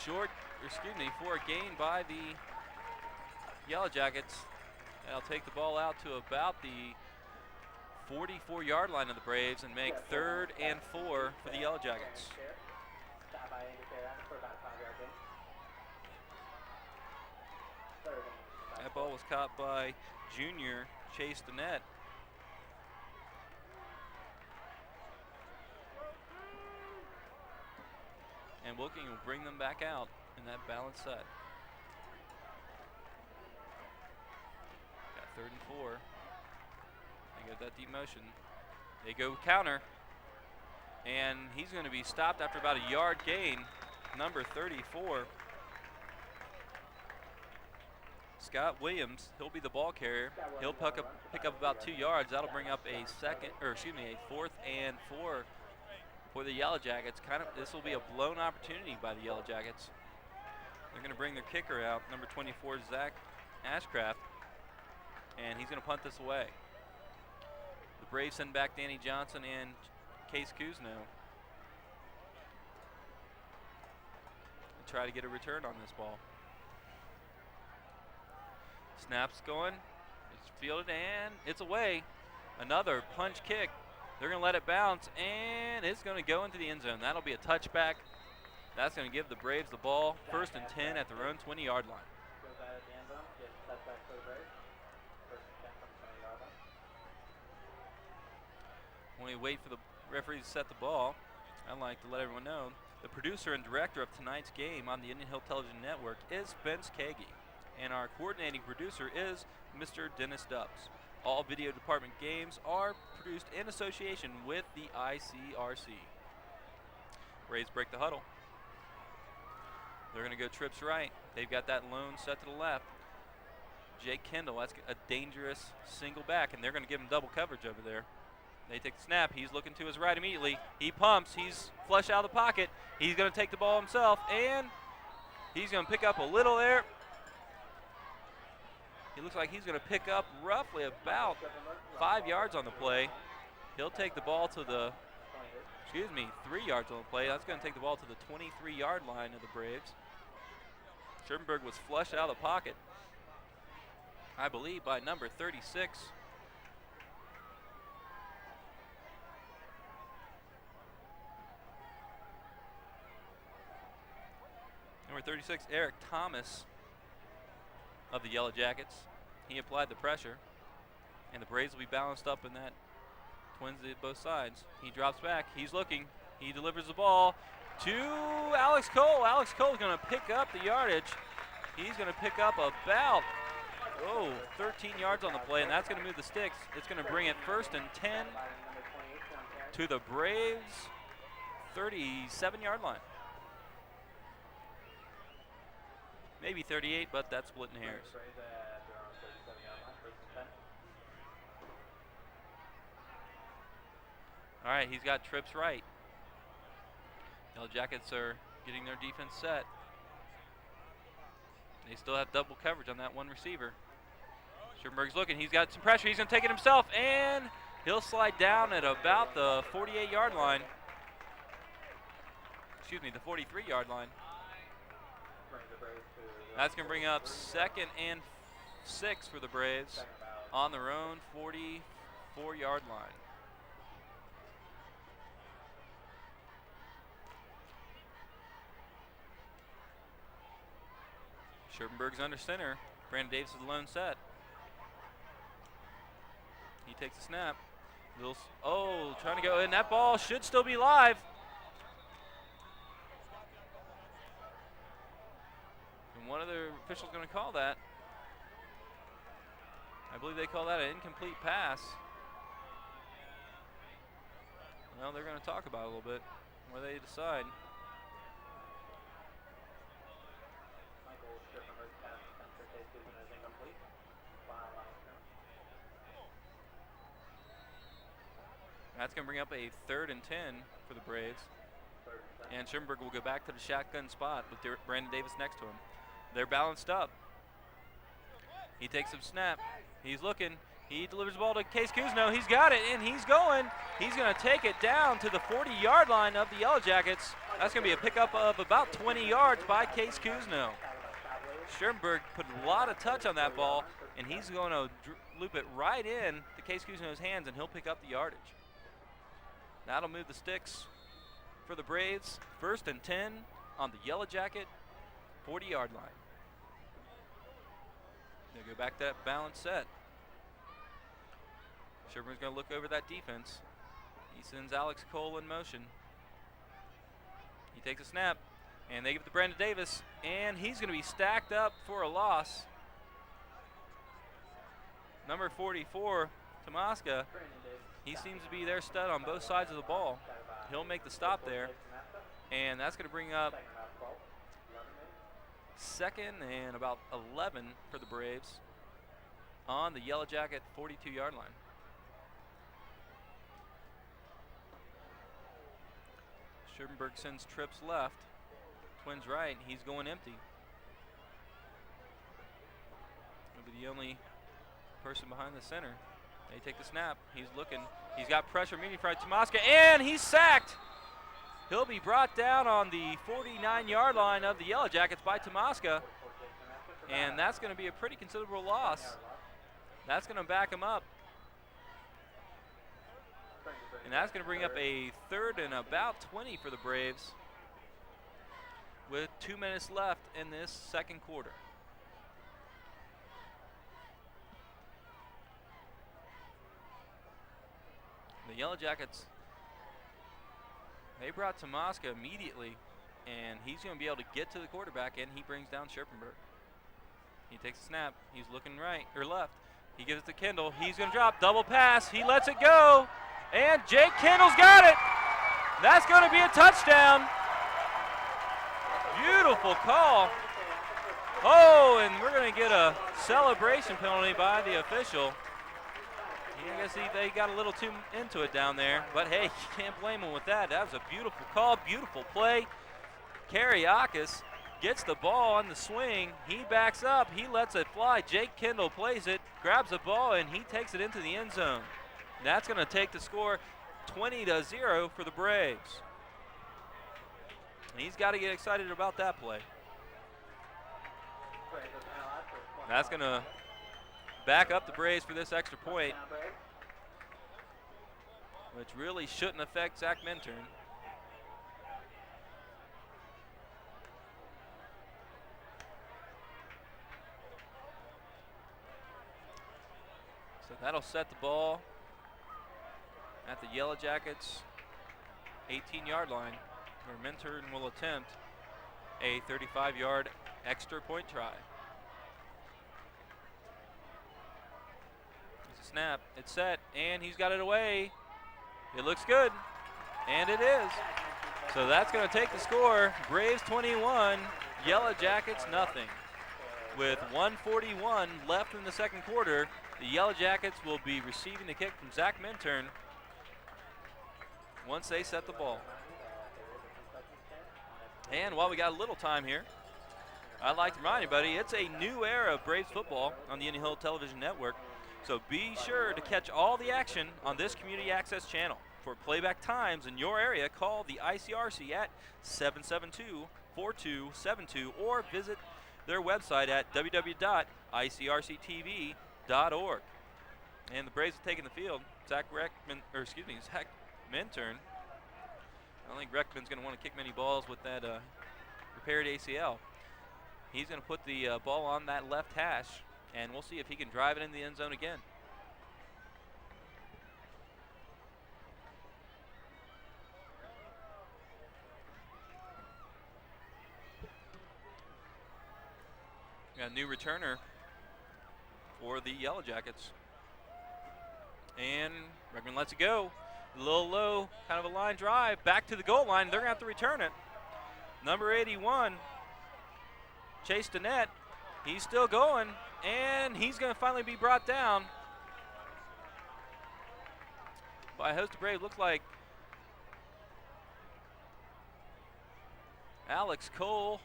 for a gain by the Yellow Jackets. And I'll take the ball out to about the 44-yard line of the Braves and make 3rd and 4 for the Yellow Jackets. That ball was caught by junior Chase Donnett. And Wilking will bring them back out in that balanced set. Got 3rd and 4. They get that deep motion. They go counter. And he's going to be stopped after about a yard gain. Number 34. Scott Williams, he'll be the ball carrier. He'll pick up about 2 yards. That'll bring up a 4th and 4 for the Yellow Jackets. This will be a blown opportunity by the Yellow Jackets. They're going to bring their kicker out, number 24, Zach Ashcraft, and he's going to punt this away. The Braves send back Danny Johnson and Case Kuzno and try to get a return on this ball. Snap's going, it's fielded, and it's away. Another punch kick. They're going to let it bounce, and it's going to go into the end zone. That'll be a touchback. That's going to give the Braves the ball, 1st and 10 at their own 20-yard line. When we wait for the referee to set the ball, I'd like to let everyone know the producer and director of tonight's game on the Indian Hill Television Network is Spence Kagi, and our coordinating producer is Mr. Dennis Dubs. All video department games are produced in association with the ICRC. Braves break the huddle. They're going to go trips right. They've got that lone set to the left. Jake Kendall, that's a dangerous single back, and they're going to give him double coverage over there. They take the snap. He's looking to his right immediately. He pumps. He's flush out of the pocket. He's going to take the ball himself, and he's going to pick up a little there. He looks like he's going to pick up roughly about 5 yards on the play. He'll take the ball to the 3 yards on the play. That's going to take the ball to the 23-yard line of the Braves. Scherpenberg was flushed out of the pocket, I believe, by number 36. Number 36, Eric Thomas of the Yellow Jackets. He applied the pressure, and the Braves will be balanced up in that twins at both sides. He drops back. He's looking. He delivers the ball to Alex Cole. Alex Cole is going to pick up the yardage. He's going to pick up about 13 yards on the play, and that's going to move the sticks. It's going to bring it 1st and 10 to the Braves' 37-yard line. Maybe 38, but that's splitting hairs. All right, he's got trips right. Yellow Jackets are getting their defense set. They still have double coverage on that one receiver. Scherpenberg's looking. He's got some pressure. He's going to take it himself, and he'll slide down at about the 48-yard line. Excuse me, the 43-yard line. That's going to bring up 2nd and 6 for the Braves on their own 44-yard line. Scherpenberg's under center. Brandon Davis is the lone set. He takes a snap. Trying to go in. That ball should still be live. And one of the officials going to call that. I believe they call that an incomplete pass. Well, they're going to talk about it a little bit, where they decide. That's going to bring up a 3rd and 10 for the Braves. And Scherpenberg will go back to the shotgun spot with Brandon Davis next to him. They're balanced up. He takes some snap. He's looking. He delivers the ball to Case Kuzno. He's got it, and he's going. He's going to take it down to the 40-yard line of the Yellow Jackets. That's going to be a pickup of about 20 yards by Case Kuzno. Scherpenberg put a lot of touch on that ball, and he's going to loop it right in to Case Kuzno's hands, and he'll pick up the yardage. That'll move the sticks for the Braves. 1st and 10 on the Yellow Jacket 40-yard line. They'll go back to that balanced set. Sherburne's going to look over that defense. He sends Alex Cole in motion. He takes a snap, and they give it to Brandon Davis, and he's going to be stacked up for a loss. Number 44, Tomaska, he seems to be their stud on both sides of the ball. he'll make the stop there. And that's going to bring up second and about 11 for the Braves on the Yellow Jacket 42-yard line. Scherpenberg sends trips left. Twins right. He's going empty. He'll be the only person behind the center. They take the snap. He's looking. He's got pressure meeting for Tomaska, and he's sacked. He'll be brought down on the 49-yard line of the Yellow Jackets by Tomaska, and that's going to be a pretty considerable loss. That's going to back him up. And that's going to bring up a 3rd and about 20 for the Braves with 2 minutes left in this second quarter. The Yellow Jackets, they brought Tomaska immediately, and he's going to be able to get to the quarterback, and he brings down Scherpenberg. He takes a snap. He's looking right or left. He gives it to Kendall. He's going to drop. Double pass. He lets it go. And Jake Kendall's got it. That's going to be a touchdown. Beautiful call. Oh, and we're going to get a celebration penalty by the official. I guess they got a little too into it down there. But, hey, you can't blame him with that. That was a beautiful call, beautiful play. Kariakis gets the ball on the swing. He backs up. He lets it fly. Jake Kendall plays it, grabs the ball, and he takes it into the end zone. That's going to take the score 20-0 for the Braves. He's got to get excited about that play. That's going to back up the Braves for this extra point, which really shouldn't affect Zach Minturn. So that'll set the ball at the Yellow Jackets 18-yard line, where Minturn will attempt a 35-yard extra point try. It's a snap, it's set, and he's got it away. It looks good, and it is. So that's going to take the score. Braves 21, Yellow Jackets nothing. With 1:41 left in the second quarter, the Yellow Jackets will be receiving the kick from Zach Minturn once they set the ball. And while we got a little time here, I'd like to remind everybody it's a new era of Braves football on the Indian Hill Television Network. So be sure to catch all the action on this community access channel. For playback times in your area, call the ICRC at 772-4272 or visit their website at www.icrctv.org. And the Braves have taken the field. Zach Minturn. I don't think Reckman's going to want to kick many balls with that repaired ACL. He's going to put the ball on that left hash, and we'll see if he can drive it in the end zone again. Got a new returner for the Yellow Jackets. And Reckman lets it go. A little low, kind of a line drive. Back to the goal line. They're going to have to return it. Number 81, Chase Dennett. He's still going, and he's going to finally be brought down by a host of Braves. Looks like Alex Cole,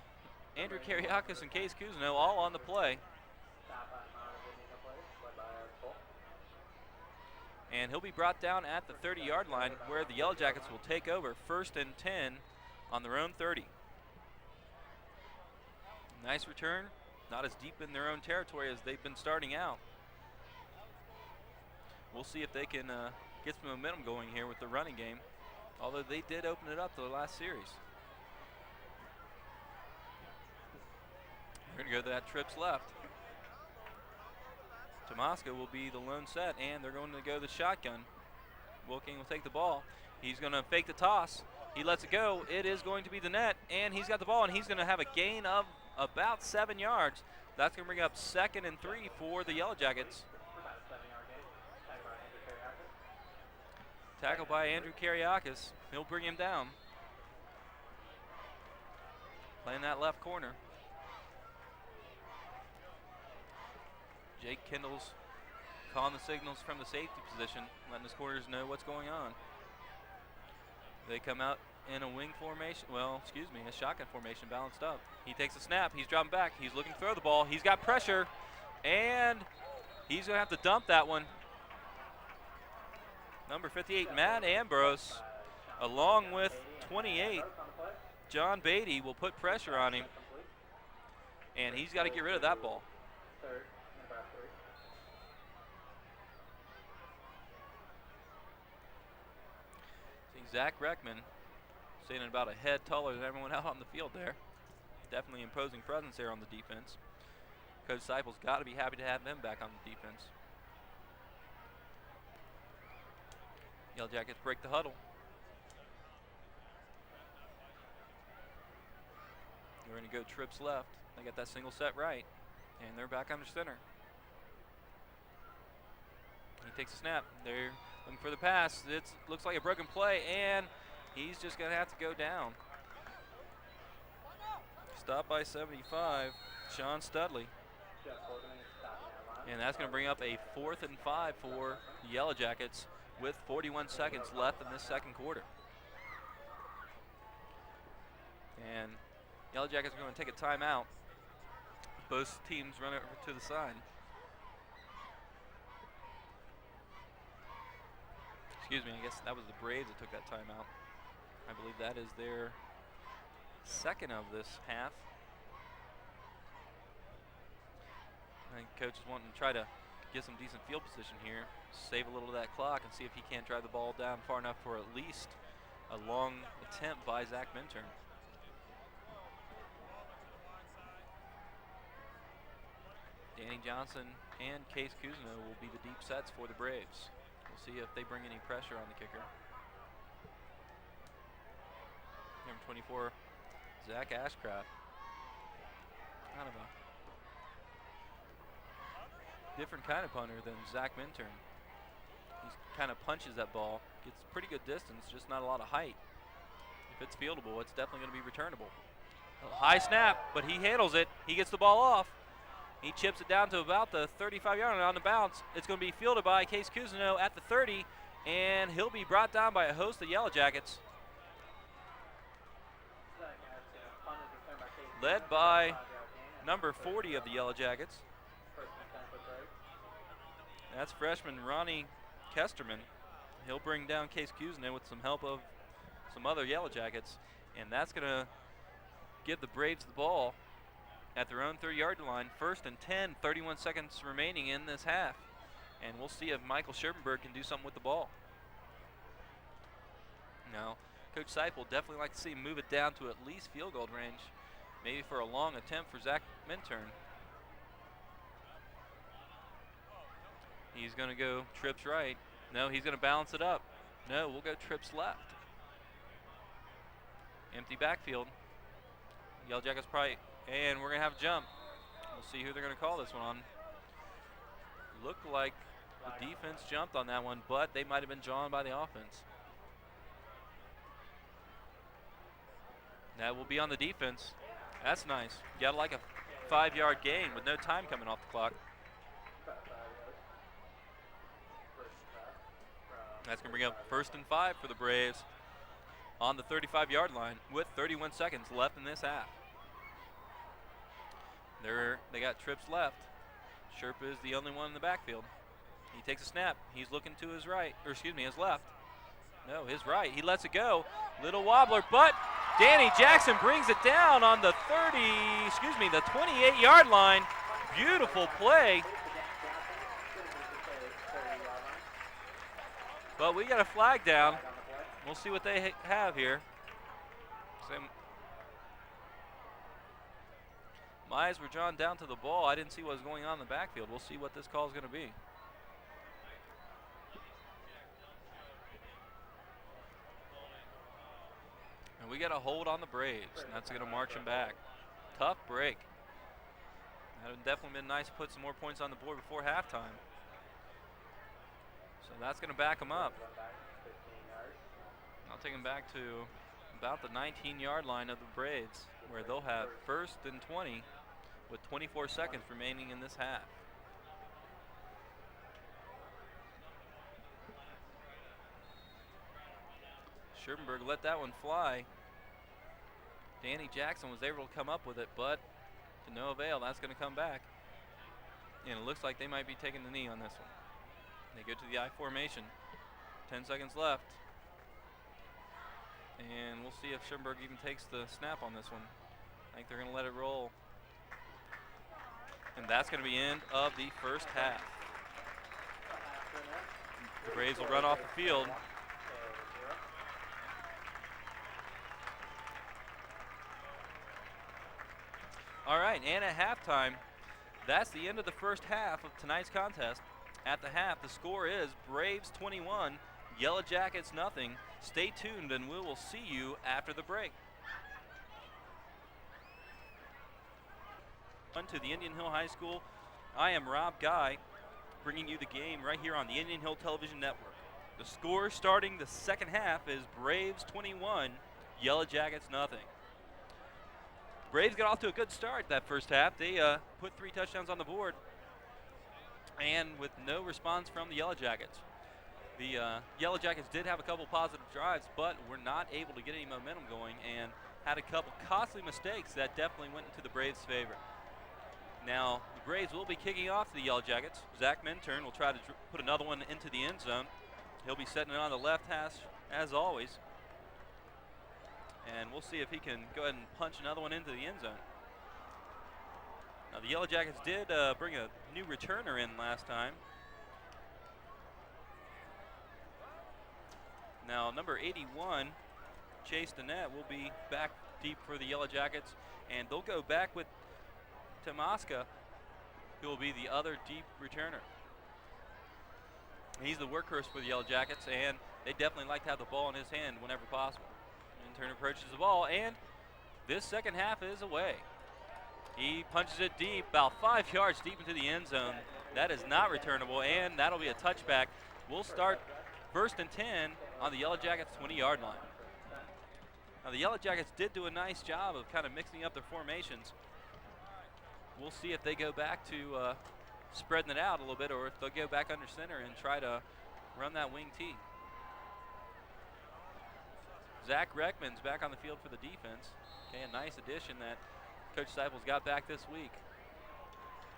Andrew Kariakis, and Case Cousineau all on the play. And he'll be brought down at the 30-yard line, where the Yellow Jackets will take over 1st and 10 on their own 30. Nice return. Not as deep in their own territory as they've been starting out. We'll see if they can get some momentum going here with the running game, although they did open it up to the last series. We're going to go to that trips left. Tomaska will be the lone set, and they're going to go the shotgun. Wilking will take the ball. He's going to fake the toss. He lets it go. It is going to be the net, and he's got the ball, and he's going to have a gain of about 7 yards. That's going to bring up 2nd and 3 for the Yellow Jackets. Tackled by Andrew Kariakis. He'll bring him down. Playing that left corner. Jake Kendall's calling the signals from the safety position, letting his corners know what's going on. They come out in a wing formation, a shotgun formation, balanced up. He takes a snap, he's dropping back, he's looking to throw the ball, he's got pressure, and he's gonna have to dump that one. Number 58, Matt Ambrose, along with 28, John Beatty, will put pressure on him, and he's got to get rid of that ball. See Zach Reckman standing about a head taller than everyone out on the field there. Definitely imposing presence there on the defense. Coach Seipel's got to be happy to have him back on the defense. Yellow Jackets break the huddle. They're going to go trips left. They got that single set right, and they're back under center. He takes a snap. They're looking for the pass. It looks like a broken play, and he's just going to have to go down. Stopped by 75, Sean Studley. And that's going to bring up a 4th and 5 for the Yellow Jackets with 41 seconds left in this second quarter. And Yellow Jackets are going to take a timeout. Both teams run over to the side. Excuse me, I guess that was the Braves that took that timeout. I believe that is their second of this half. I think coach is wanting to try to get some decent field position here, save a little of that clock, and see if he can't drive the ball down far enough for at least a long attempt by Zach Minturn. Danny Johnson and Case Kuzno will be the deep sets for the Braves. We'll see if they bring any pressure on the kicker. Number 24, Zach Ashcraft. Kind of a different kind of punter than Zach Minturn. He kind of punches that ball, gets pretty good distance, just not a lot of height. If it's fieldable, it's definitely going to be returnable. A high snap, but he handles it. He gets the ball off. He chips it down to about the 35-yard line on the bounce. It's going to be fielded by Case Kuzno at the 30, and he'll be brought down by a host of Yellow Jackets. Led by number 40 of the Yellow Jackets. That's freshman Ronnie Kesterman. He'll bring down Case Kuzno with some help of some other Yellow Jackets, and that's going to give the Braves the ball at their own 30-yard line. 1st and 10, 31 seconds remaining in this half. And we'll see if Michael Scherbenberg can do something with the ball. Now, Coach Seipel definitely like to see him move it down to at least field goal range, maybe for a long attempt for Zach Minturn. He's going to go trips right. No, he's going to balance it up. No, we'll go trips left. Empty backfield. Yellow Jackets probably, and we're going to have a jump. We'll see who they're going to call this one on. Looked like the defense jumped on that one, but they might have been drawn by the offense. That will be on the defense. That's nice. You got like a 5-yard gain with no time coming off the clock. That's going to bring up 1st and 5 for the Braves on the 35-yard line with 31 seconds left in this half. They got trips left. Sherpa is the only one in the backfield. He takes a snap. He's looking to his right, or excuse me, his left. No, his right. He lets it go. Little wobbler, but Danny Jackson brings it down on the the 28-yard line. Beautiful play. But we got a flag down. We'll see what they have here. My eyes were drawn down to the ball. I didn't see what was going on in the backfield. We'll see what this call is going to be. And we got a hold on the Braves, and that's going to march them back. Tough break. That would definitely been nice to put some more points on the board before halftime. So that's going to back them up. them back to about the 19-yard line of the Braves, where they'll have 1st and 20 with 24 seconds remaining in this half. Scherpenberg let that one fly. Danny Jackson was able to come up with it, but to no avail. That's going to come back. And it looks like they might be taking the knee on this one. They go to the I formation. 10 seconds left. And we'll see if Scherpenberg even takes the snap on this one. I think they're going to let it roll. And that's going to be end of the first half. The Braves will run off the field. All right, and at halftime, that's the end of the first half of tonight's contest. At the half, the score is Braves 21, Yellow Jackets nothing. Stay tuned and we will see you after the break. To the Indian Hill High School, I am Rob Guy, bringing you the game right here on the Indian Hill Television Network. The score starting the second half is Braves 21, Yellow Jackets nothing. Braves got off to a good start that first half. They put 3 touchdowns on the board, and with no response from the Yellow Jackets. The Yellow Jackets did have a couple positive drives, but were not able to get any momentum going and had a couple costly mistakes that definitely went into the Braves' favor. Now, the Braves will be kicking off the Yellow Jackets. Zach Minturn will try to put another one into the end zone. He'll be setting it on the left hash as always. And we'll see if he can go ahead and punch another one into the end zone. Now, the Yellow Jackets did bring a new returner in last time. Now, number 81, Chase Dennett, will be back deep for the Yellow Jackets, and they'll go back with Tomaska, who will be the other deep returner. He's the workhorse for the Yellow Jackets, and they definitely like to have the ball in his hand whenever possible. Minturn approaches the ball, and this second half is away. He punches it deep, about 5 yards deep into the end zone. That is not returnable, and that'll be a touchback. We'll start 1st and 10 on the Yellow Jackets 20-yard line. Now, the Yellow Jackets did do a nice job of kind of mixing up their formations. We'll see if they go back to spreading it out a little bit, or if they'll go back under center and try to run that wing T. Zach Reckman's back on the field for the defense. Okay, a nice addition that Coach Seipels got back this week.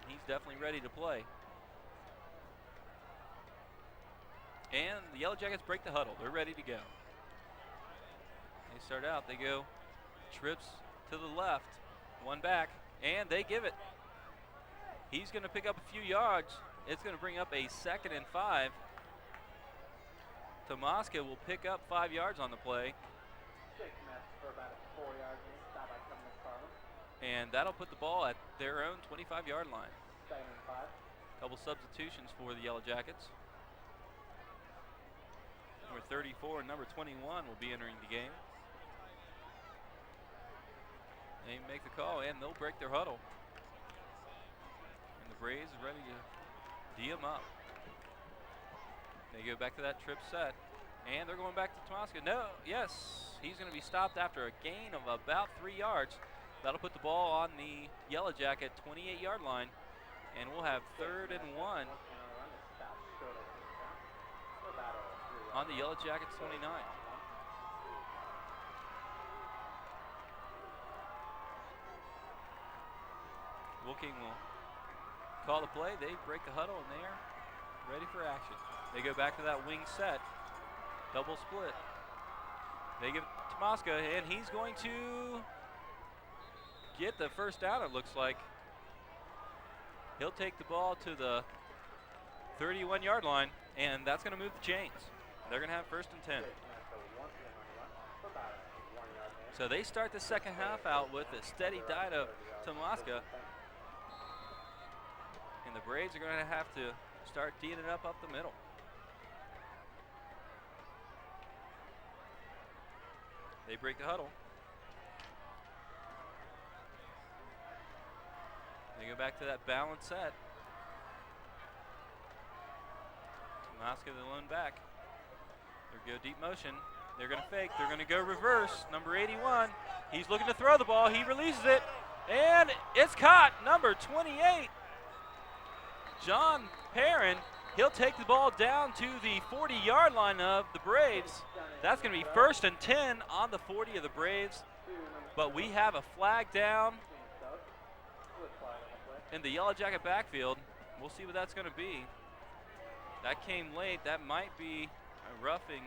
He's definitely ready to play. And the Yellow Jackets break the huddle. They're ready to go. They start out, they go trips to the left, one back, and they give it. He's going to pick up a few yards. It's going to bring up a 2nd and 5. Tomaska will pick up 5 yards on the play. And that'll put the ball at their own 25-yard line. Couple substitutions for the Yellow Jackets. Number 34 and number 21 will be entering the game. They make the call, and they'll break their huddle. And the Braves are ready to D them up. They go back to that trip set, and they're going back to Tomaska. No, yes, he's going to be stopped after a gain of about 3 yards. That'll put the ball on the Yellow Jacket 28-yard line, and we'll have 3rd and 1 on the Yellow Jackets 29. Wilking will call the play. They break the huddle, and they are ready for action. They go back to that wing set, double split. They give it to Tomaska, and he's going to get the first down, it looks like. He'll take the ball to the 31-yard line, and that's going to move the chains. They're going to have 1st and 10. So they start the second half out with a steady diet of Tomaska, and the Braves are going to have to start teeing it up the middle. They break the huddle. They go back to that balance set. Tomaska the lone back. They go deep motion. They're going to fake. They're going to go reverse. Number 81. He's looking to throw the ball. He releases it. And it's caught. Number 28. John Perrin. He'll take the ball down to the 40-yard line of the Braves. That's going to be 1st and 10 on the 40 of the Braves. But we have a flag down in the Yellow Jacket backfield. We'll see what that's going to be. That came late. That might be a roughing.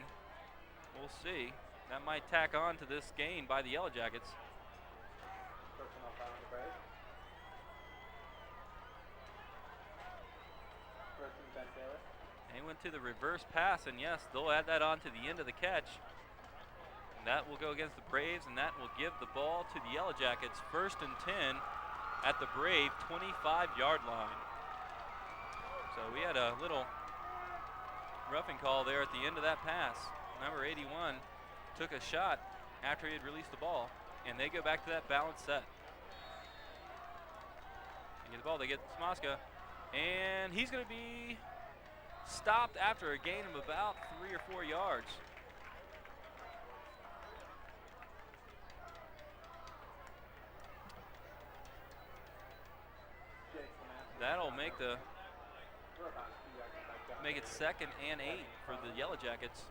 We'll see. That might tack on to this gain by the Yellow Jackets. They went to the reverse pass, and yes, they'll add that on to the end of the catch. And that will go against the Braves, and that will give the ball to the Yellow Jackets. 1st and 10 at the Brave 25-yard line. So we had a little roughing call there at the end of that pass. Number 81 took a shot after he had released the ball, and they go back to that balanced set. They get the ball, they get Smoska, and he's going to be stopped after a gain of about 3 or 4 yards. That'll make it 2nd and 8 for the Yellow Jackets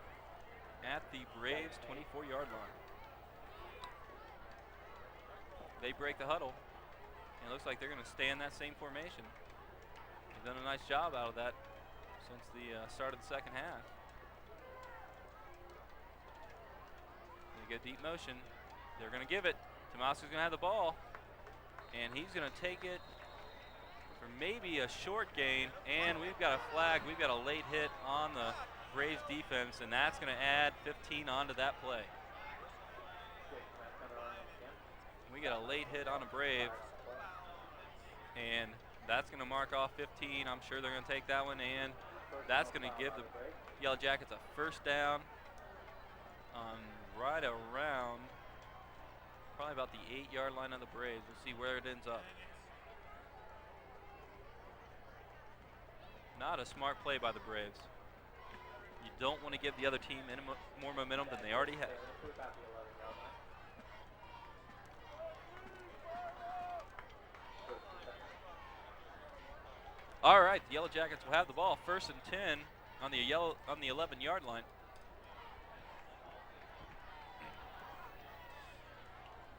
at the Braves 24-yard line. They break the huddle, and it looks like they're going to stay in that same formation. They've done a nice job out of that since the start of the second half. They go deep motion. They're going to give it. Tomasko's going to have the ball, and he's going to take it for maybe a short gain, and we've got a flag. We've got a late hit on the Braves defense, and that's going to add 15 onto that play. We got a late hit on a Brave, and that's going to mark off 15. I'm sure they're going to take that one, and that's going to give the Yellow Jackets a 1st down on right around probably about the 8-yard line of the Braves. We'll see where it ends up. Not a smart play by the Braves. You don't want to give the other team any more momentum than they already have. All right, the Yellow Jackets will have the ball 1st and 10 on the 11-yard line.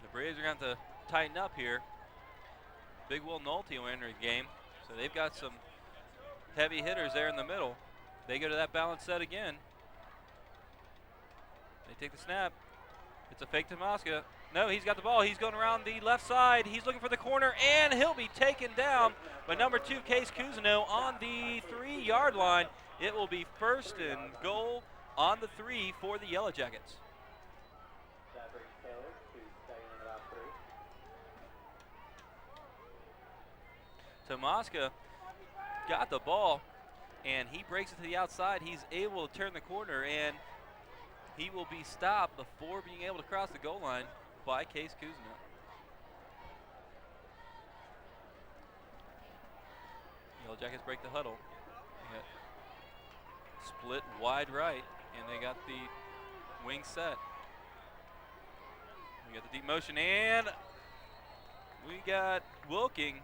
The Braves are going to have to tighten up here. Big Will Nolte will enter the game, so they've got some heavy hitters there in the middle. They go to that balance set again. They take the snap. It's a fake to Tomaska. No, he's got the ball. He's going around the left side. He's looking for the corner, and he'll be taken down by number 2, Case Cousineau, on the 3-yard line. It will be 1st and goal on the 3 for the Yellow Jackets. Tomaska got the ball, and he breaks it to the outside. He's able to turn the corner, and he will be stopped before being able to cross the goal line by Case Cousineau. Yellow Jackets break the huddle. They got split wide right, and they got the wing set. We got the deep motion, and we got Wilking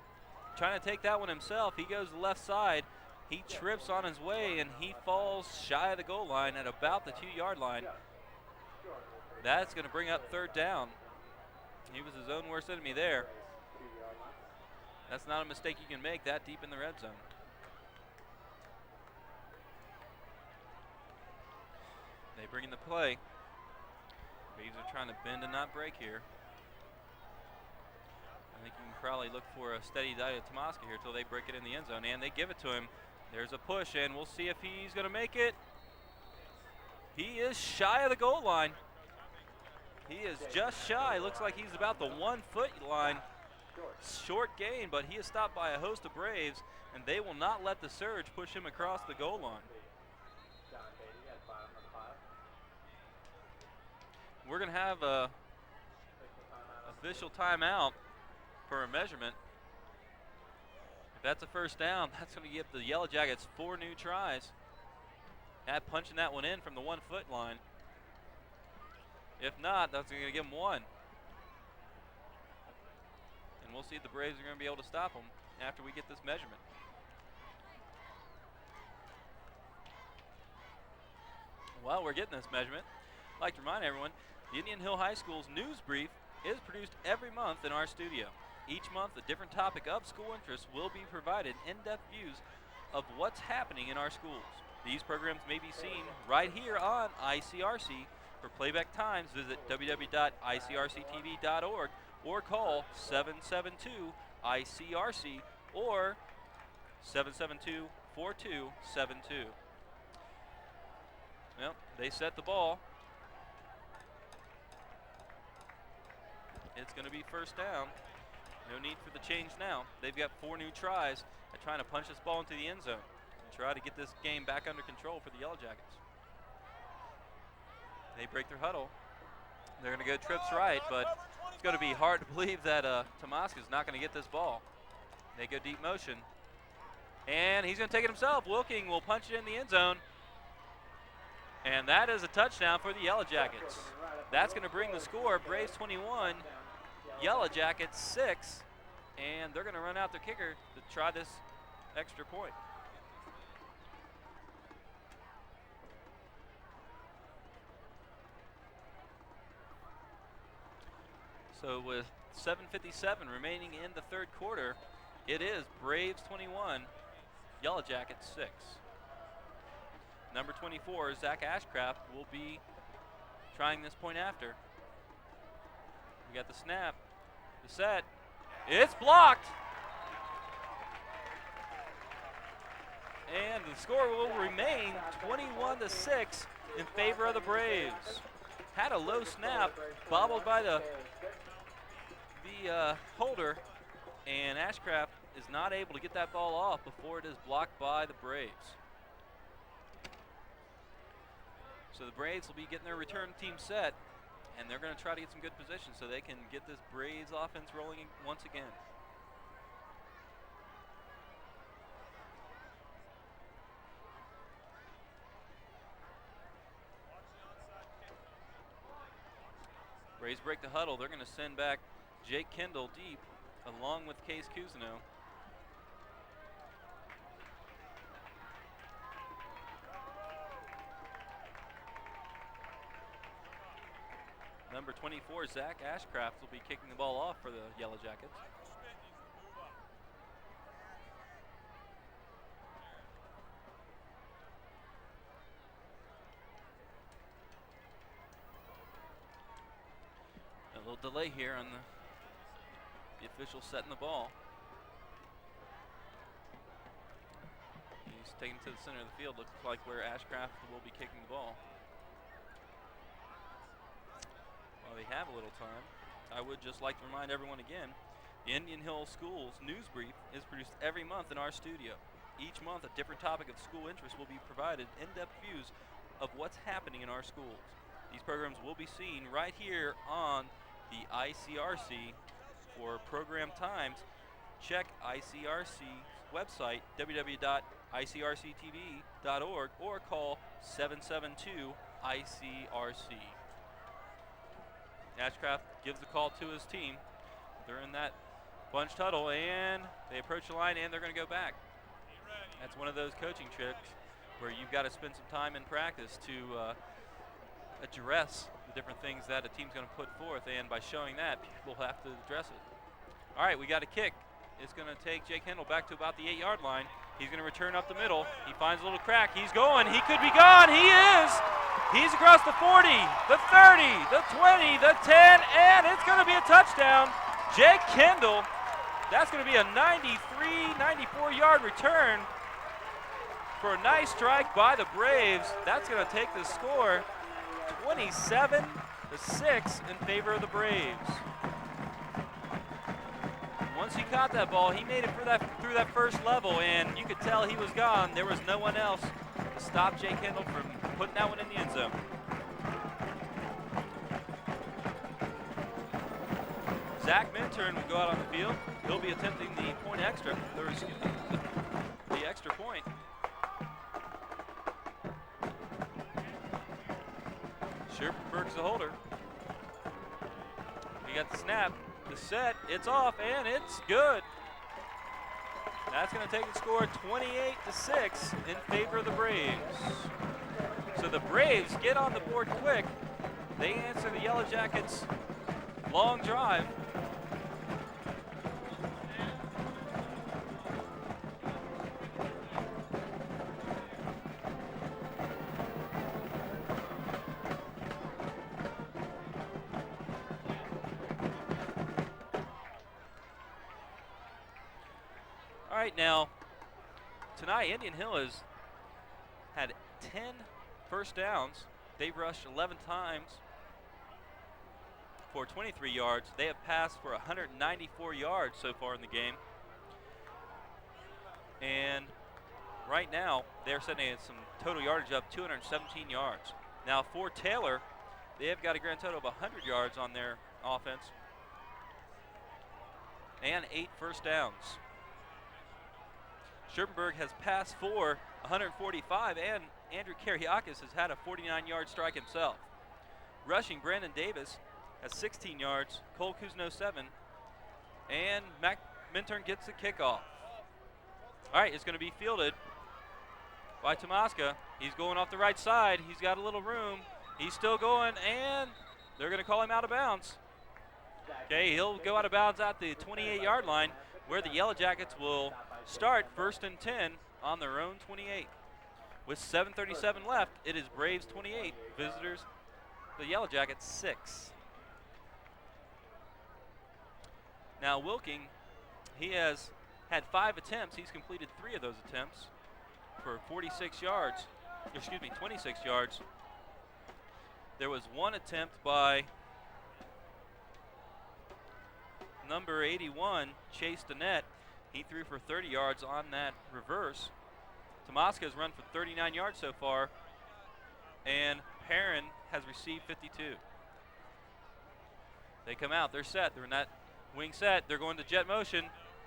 trying to take that one himself. He goes to the left side. He trips on his way, and he falls shy of the goal line at about the 2-yard line. That's going to bring up 3rd down. He was his own worst enemy there. That's not a mistake you can make that deep in the red zone. They bring in the play. Braves are trying to bend and not break here. I think you can probably look for a steady diet of Tomaska here until they break it in the end zone, and they give it to him. There's a push, and we'll see if he's going to make it. He is shy of the goal line. He is just shy. Looks like he's about the 1-foot line. Short gain, but he is stopped by a host of Braves, and they will not let the surge push him across the goal line. We're going to have a official timeout for a measurement. If that's a 1st down, that's going to give the Yellow Jackets 4 new tries at punching that one in from the 1-foot line. If not, that's going to give them 1. And we'll see if the Braves are going to be able to stop them after we get this measurement. While we're getting this measurement, I'd like to remind everyone, the Indian Hill High School's news brief is produced every month in our studio. Each month, a different topic of school interest will be provided in-depth views of what's happening in our schools. These programs may be seen right here on ICRC. For playback times, visit www.icrctv.org or call 772-ICRC or 772-4272. Well, they set the ball. It's going to be first down. No need for the change now. They've got 4 new tries at trying to punch this ball into the end zone and try to get this game back under control for the Yellow Jackets. They break their huddle. They're going to go trips right, but it's going to be hard to believe that Tomaska's not going to get this ball. They go deep motion. And he's going to take it himself. Wilking will punch it in the end zone. And that is a touchdown for the Yellow Jackets. That's going to bring the score, Braves 21, Yellow Jackets 6. And they're going to run out their kicker to try this extra point. So with 7:57 remaining in the third quarter, it is Braves 21, Yellow Jackets 6. Number 24, Zach Ashcraft, will be trying this point after. We got the snap, the set. It's blocked. And the score will remain 21-6 in favor of the Braves. Had a low snap, bobbled by the holder, and Ashcraft is not able to get that ball off before it is blocked by the Braves. So the Braves will be getting their return team set, and they're going to try to get some good position so they can get this Braves offense rolling once again. Braves break the huddle. They're going to send back Jake Kendall deep along with Case Cousineau. Number 24, Zach Ashcraft, will be kicking the ball off for the Yellow Jackets. A little delay here on the official setting the ball. He's taking it to the center of the field. Looks like where Ashcraft will be kicking the ball. While we have a little time, I would just like to remind everyone again, the Indian Hill Schools news brief is produced every month in our studio. Each month, a different topic of school interest will be provided, in-depth views of what's happening in our schools. These programs will be seen right here on the ICRC. For program times, check ICRC's website, www.icrctv.org, or call 772-ICRC. Ashcraft gives the call to his team. They're in that bunched huddle, and they approach the line, and they're going to go back. That's one of those coaching tricks where you've got to spend some time in practice to address the different things that a team's going to put forth, and by showing that, people have to address it. All right, we got a kick. It's going to take Jake Kendall back to about the 8-yard line. He's going to return up the middle. He finds a little crack. He's going. He could be gone. He is. He's across the 40, the 30, the 20, the 10, and it's going to be a touchdown. Jake Kendall. That's going to be a 94-yard return for a nice strike by the Braves. That's going to take the score 27-6 in favor of the Braves. Once he caught that ball, he made it through that first level, and you could tell he was gone. There was no one else to stop Jake Kendall from putting that one in the end zone. Zach Minturn will go out on the field. He'll be attempting the point extra, or excuse me, the extra point. Sherberg's the holder. got the snap, the set, it's off, and it's good. That's going to take the score 28-6 in favor of the Braves. So the Braves get on the board quick. They answer the Yellow Jackets' long drive. All right, now, tonight Indian Hill has had 10 first downs. They've rushed 11 times for 23 yards. They have passed for 194 yards so far in the game. And right now, they're setting some total yardage up, 217 yards. Now, for Taylor, they have got a grand total of 100 yards on their offense and 8 first downs. Scherpenberg has passed for 145, and Andrew Kariakis has had a 49-yard strike himself. Rushing, Brandon Davis has 16 yards, Cole Kuzno 7, and Mac Minturn gets the kickoff. All right, it's going to be fielded by Tomaska. He's going off the right side. He's got a little room. He's still going, and they're going to call him out of bounds. Okay, he'll go out of bounds at the 28-yard line, where the Yellow Jackets will start 1st and 10 on their own 28. With 7:37 left, it is Braves 28, visitors, the Yellow Jackets 6. Now Wilking, he has had 5 attempts. He's completed 3 of those attempts for 26 yards. Excuse me, 26 yards. There was one attempt by number 81, Chase Danette. He threw for 30 yards on that reverse. Tomaska has run for 39 yards so far, and Perrin has received 52. They come out, they're set, they're in that wing set, they're going to jet motion,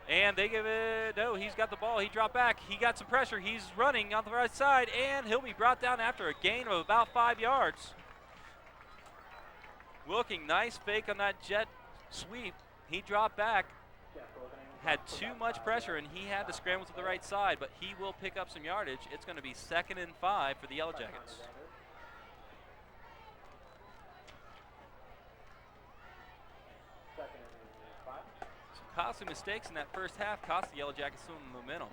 and they give it, no, he's got the ball, he dropped back, he got some pressure, he's running on the right side, and he'll be brought down after a gain of about 5 yards. Wilking, nice fake on that jet sweep, he dropped back, had too much pressure, and he had to scramble to the right side, but he will pick up some yardage. It's going to be 2nd and 5 for the Yellow Jackets. Some costly mistakes in that first half cost the Yellow Jackets some momentum.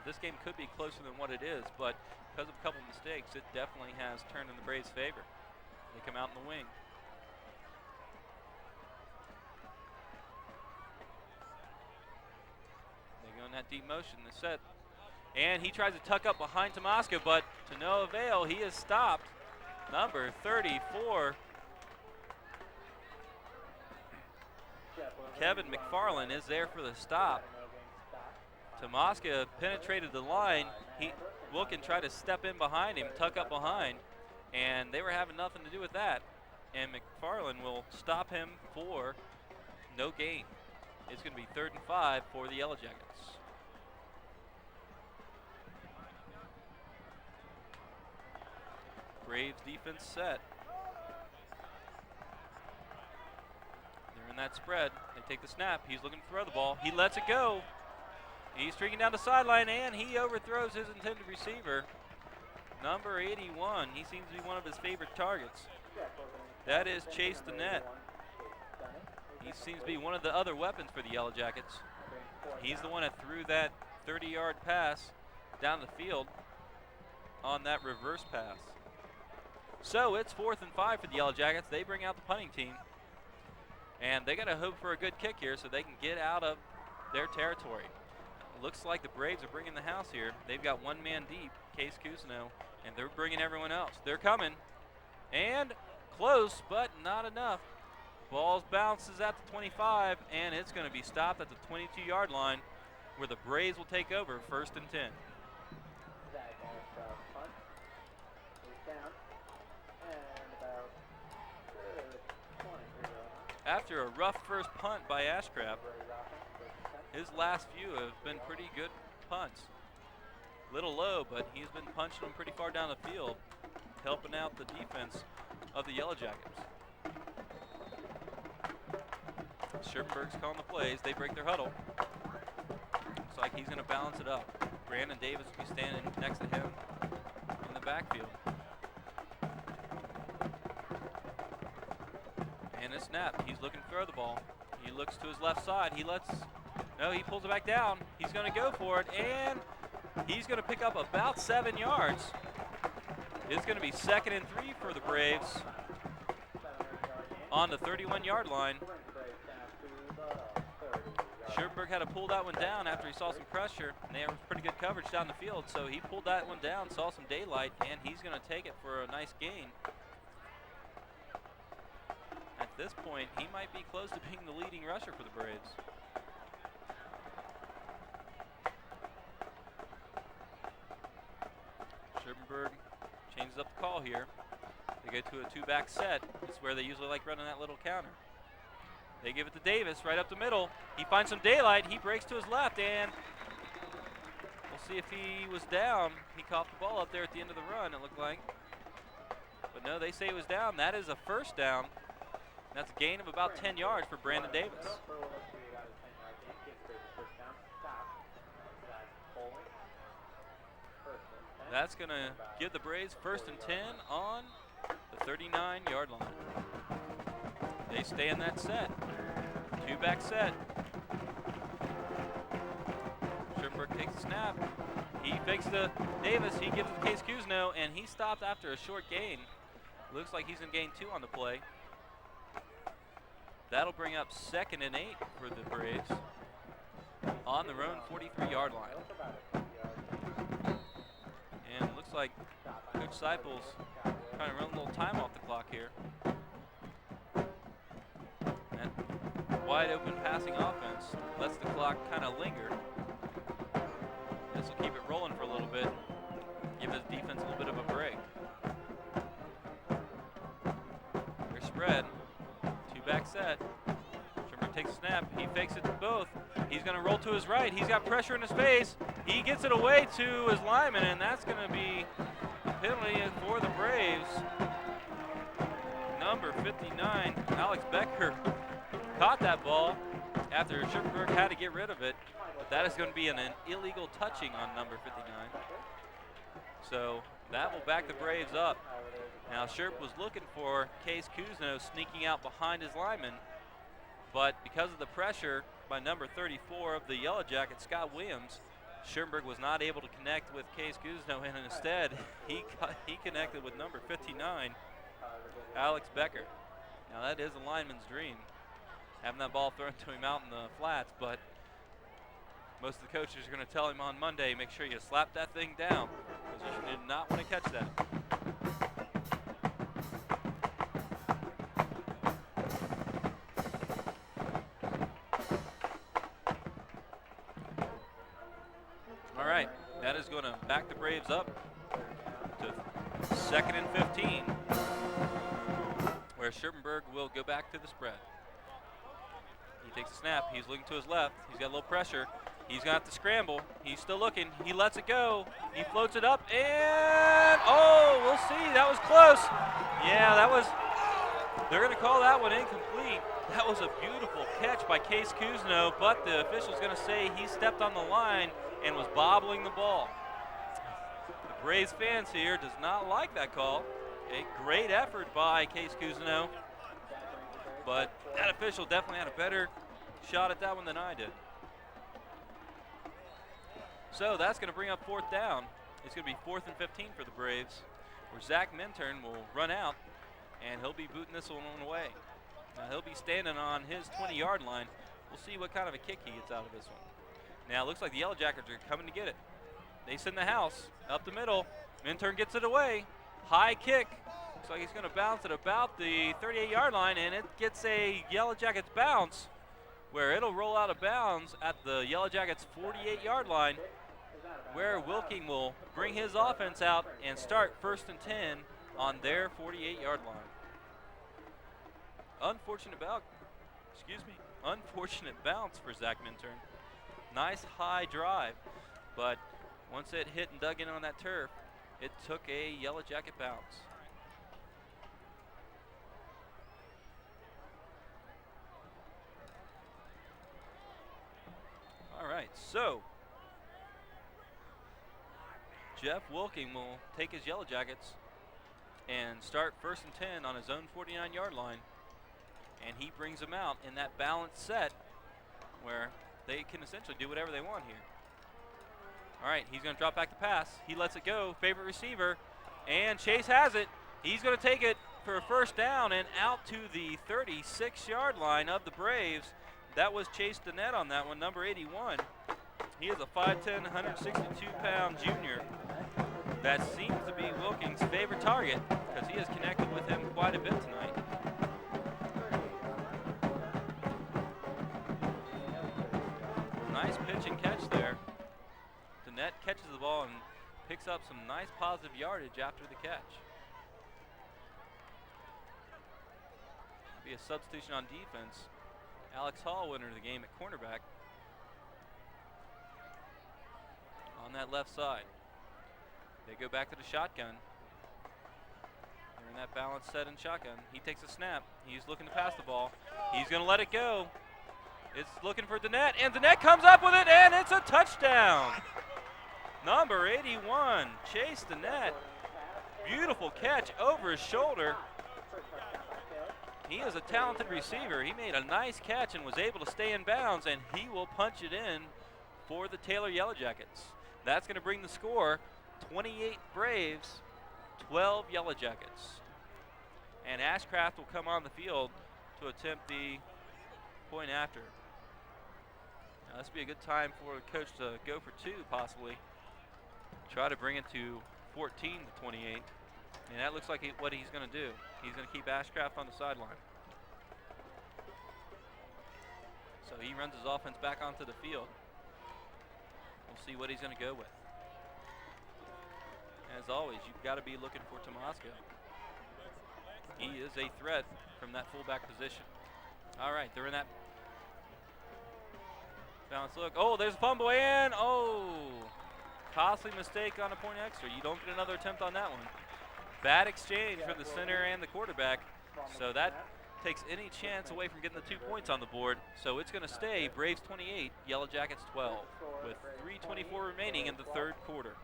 This game could be closer than what it is, but because of a couple of mistakes, it definitely has turned in the Braves' favor. They come out in the wing. In that deep motion, the set, and he tries to tuck up behind Tomaska, but to no avail. He is stopped. Number 34, Kevin McFarland, is there for the stop. Tomaska penetrated the line. Wilkin tried to step in behind him, tuck up behind, and they were having nothing to do with that. And McFarland will stop him for no gain. It's going to be 3rd and 5 for the Yellow Jackets. Braves defense set. They're in that spread. They take the snap. He's looking to throw the ball. He lets it go. He's streaking down the sideline, and he overthrows his intended receiver. Number 81. He seems to be one of his favorite targets. That is Chase Danette. He seems to be one of the other weapons for the Yellow Jackets. He's the one that threw that 30-yard pass down the field on that reverse pass. So it's 4th and 5 for the Yellow Jackets. They bring out the punting team, and they got to hope for a good kick here so they can get out of their territory. It looks like the Braves are bringing the house here. They've got one man deep, Case Cousineau, and they're bringing everyone else. They're coming, and close, but not enough. Ball bounces at the 25, and it's going to be stopped at the 22-yard line, where the Braves will take over 1st and 10. After a rough first punt by Ashcraft, his last few have been pretty good punts. Little low, but he's been punching them pretty far down the field, helping out the defense of the Yellow Jackets. Scherpenberg's calling the plays. They break their huddle. Looks like he's going to balance it up. Brandon Davis will be standing next to him in the backfield. And a snap. He's looking to throw the ball. He looks to his left side. He pulls it back down. He's going to go for it, and he's going to pick up about 7 yards. It's going to be 2nd and 3 for the Braves on the 31-yard line. Scherpenberg had to pull that one down after he saw some pressure, and there was pretty good coverage down the field, so he pulled that one down, saw some daylight, and he's going to take it for a nice gain. At this point, he might be close to being the leading rusher for the Braves. Scherpenberg changes up the call here. They go to a 2-back set. It's where they usually like running that little counter. They give it to Davis right up the middle. He finds some daylight. He breaks to his left, and we'll see if he was down. He caught the ball up there at the end of the run, it looked like. But no, they say he was down. That is a first down. That's a gain of about 10 yards for Brandon Davis. That's going to give the Braves 1st and 10 on the 39-yard line. They stay in that set. 2-back set. Scherpenberg takes a snap. He fakes to Davis. He gives it to Case Kuzno, and he stopped after a short gain. Looks like he's going to gain 2 on the play. That'll bring up 2nd and 8 for the Braves on their own 43-yard line. And it looks like Coach Seipel's trying to run a little time off the clock here. That wide open passing offense lets the clock kind of linger. This will keep it rolling for a little bit, give his defense a little bit of a break. They're spread. 2-back set. Scherpenberg takes a snap. He fakes it to both. He's going to roll to his right. He's got pressure in his face. He gets it away to his lineman, and that's going to be a penalty for the Braves. Number 59, Alex Becker, caught that ball after Scherpenberg had to get rid of it. But that is going to be an illegal touching on number 59. So that will back the Braves up. Now Scherp was looking for Case Kuzno sneaking out behind his lineman, but because of the pressure by number 34 of the Yellow Jackets, Scott Williams, Scherpenberg was not able to connect with Case Kuzno, and instead he connected with number 59, Alex Becker. Now that is a lineman's dream, having that ball thrown to him out in the flats, but most of the coaches are going to tell him on Monday, make sure you slap that thing down, because you did not want to catch that. All right, that is going to back the Braves up to 2nd and 15, where Scherpenberg will go back to the spread. He takes a snap. He's looking to his left. He's got a little pressure. He's going to have to scramble. He's still looking. He lets it go. He floats it up, and oh, we'll see. That was close. Yeah, they're going to call that one incomplete. That was a beautiful catch by Case Kuzno, but the official's going to say he stepped on the line and was bobbling the ball. The Braves fans here does not like that call. A great effort by Case Kuzno, but that official definitely had a better shot at that one than I did. So that's going to bring up 4th down. It's going to be 4th and 15 for the Braves, where Zach Minturn will run out, and he'll be booting this one away. Now he'll be standing on his 20-yard line. We'll see what kind of a kick he gets out of this one. Now it looks like the Yellow Jackets are coming to get it. They send the house up the middle. Minturn gets it away. High kick. Looks like he's going to bounce at about the 38-yard line, and it gets a Yellow Jackets bounce, where it'll roll out of bounds at the Yellow Jackets 48-yard line, where Wilking will bring his offense out and start 1st and 10 on their 48-yard line. Unfortunate bounce for Zach Minturn. Nice high drive, but once it hit and dug in on that turf, it took a Yellow Jacket bounce. So, Jeff Wilking will take his Yellow Jackets and start 1st and 10 on his own 49-yard line. And he brings them out in that balanced set where they can essentially do whatever they want here. All right, he's going to drop back the pass. He lets it go, favorite receiver, and Chase has it. He's going to take it for a 1st down and out to the 36-yard line of the Braves. That was Chase Dennett on that one, number 81. He is a 5'10", 162-pound junior. That seems to be Wilking's favorite target because he has connected with him quite a bit tonight. Nice pitch and catch there. Dennett catches the ball and picks up some nice positive yardage after the catch. Be a substitution on defense. Alex Hall will enter the game at cornerback on that left side. They go back to the shotgun. They're in that balanced set and shotgun. He takes a snap. He's looking to pass the ball. He's going to let it go. It's looking for Dennett, and Dennett comes up with it, and it's a touchdown. Number 81, Chase Dennett. Beautiful catch over his shoulder. He is a talented receiver. He made a nice catch and was able to stay in bounds, and he will punch it in for the Taylor Yellow Jackets. That's going to bring the score 28 Braves, 12 Yellow Jackets. And Ashcraft will come on the field to attempt the point after. Now this would be a good time for the coach to go for 2 possibly. Try to bring it to 14 to 28. And that looks like what he's going to do. He's going to keep Ashcraft on the sideline. So he runs his offense back onto the field. We'll see what he's going to go with. As always, you've got to be looking for Tomasco. He is a threat from that fullback position. All right, they're in that bounce look. Oh, there's a fumble in. Oh, costly mistake on a point extra. You don't get another attempt on that one. Bad exchange for the center and the quarterback. So that takes any chance away from getting the 2 points on the board. So it's going to stay Braves 28, Yellow Jackets 12, with 3:24 remaining in the 3rd quarter.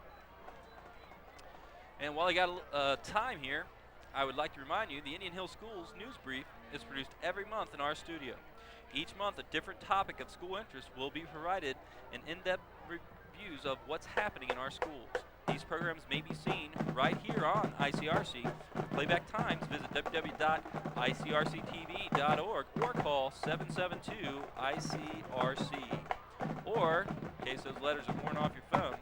And while I got time here, I would like to remind you the Indian Hill Schools News Brief is produced every month in our studio. Each month, a different topic of school interest will be provided in in-depth reviews of what's happening in our schools. These programs may be seen right here on ICRC. For playback times, visit www.icrctv.org or call 772-ICRC. Or, in case those letters are worn off your phone,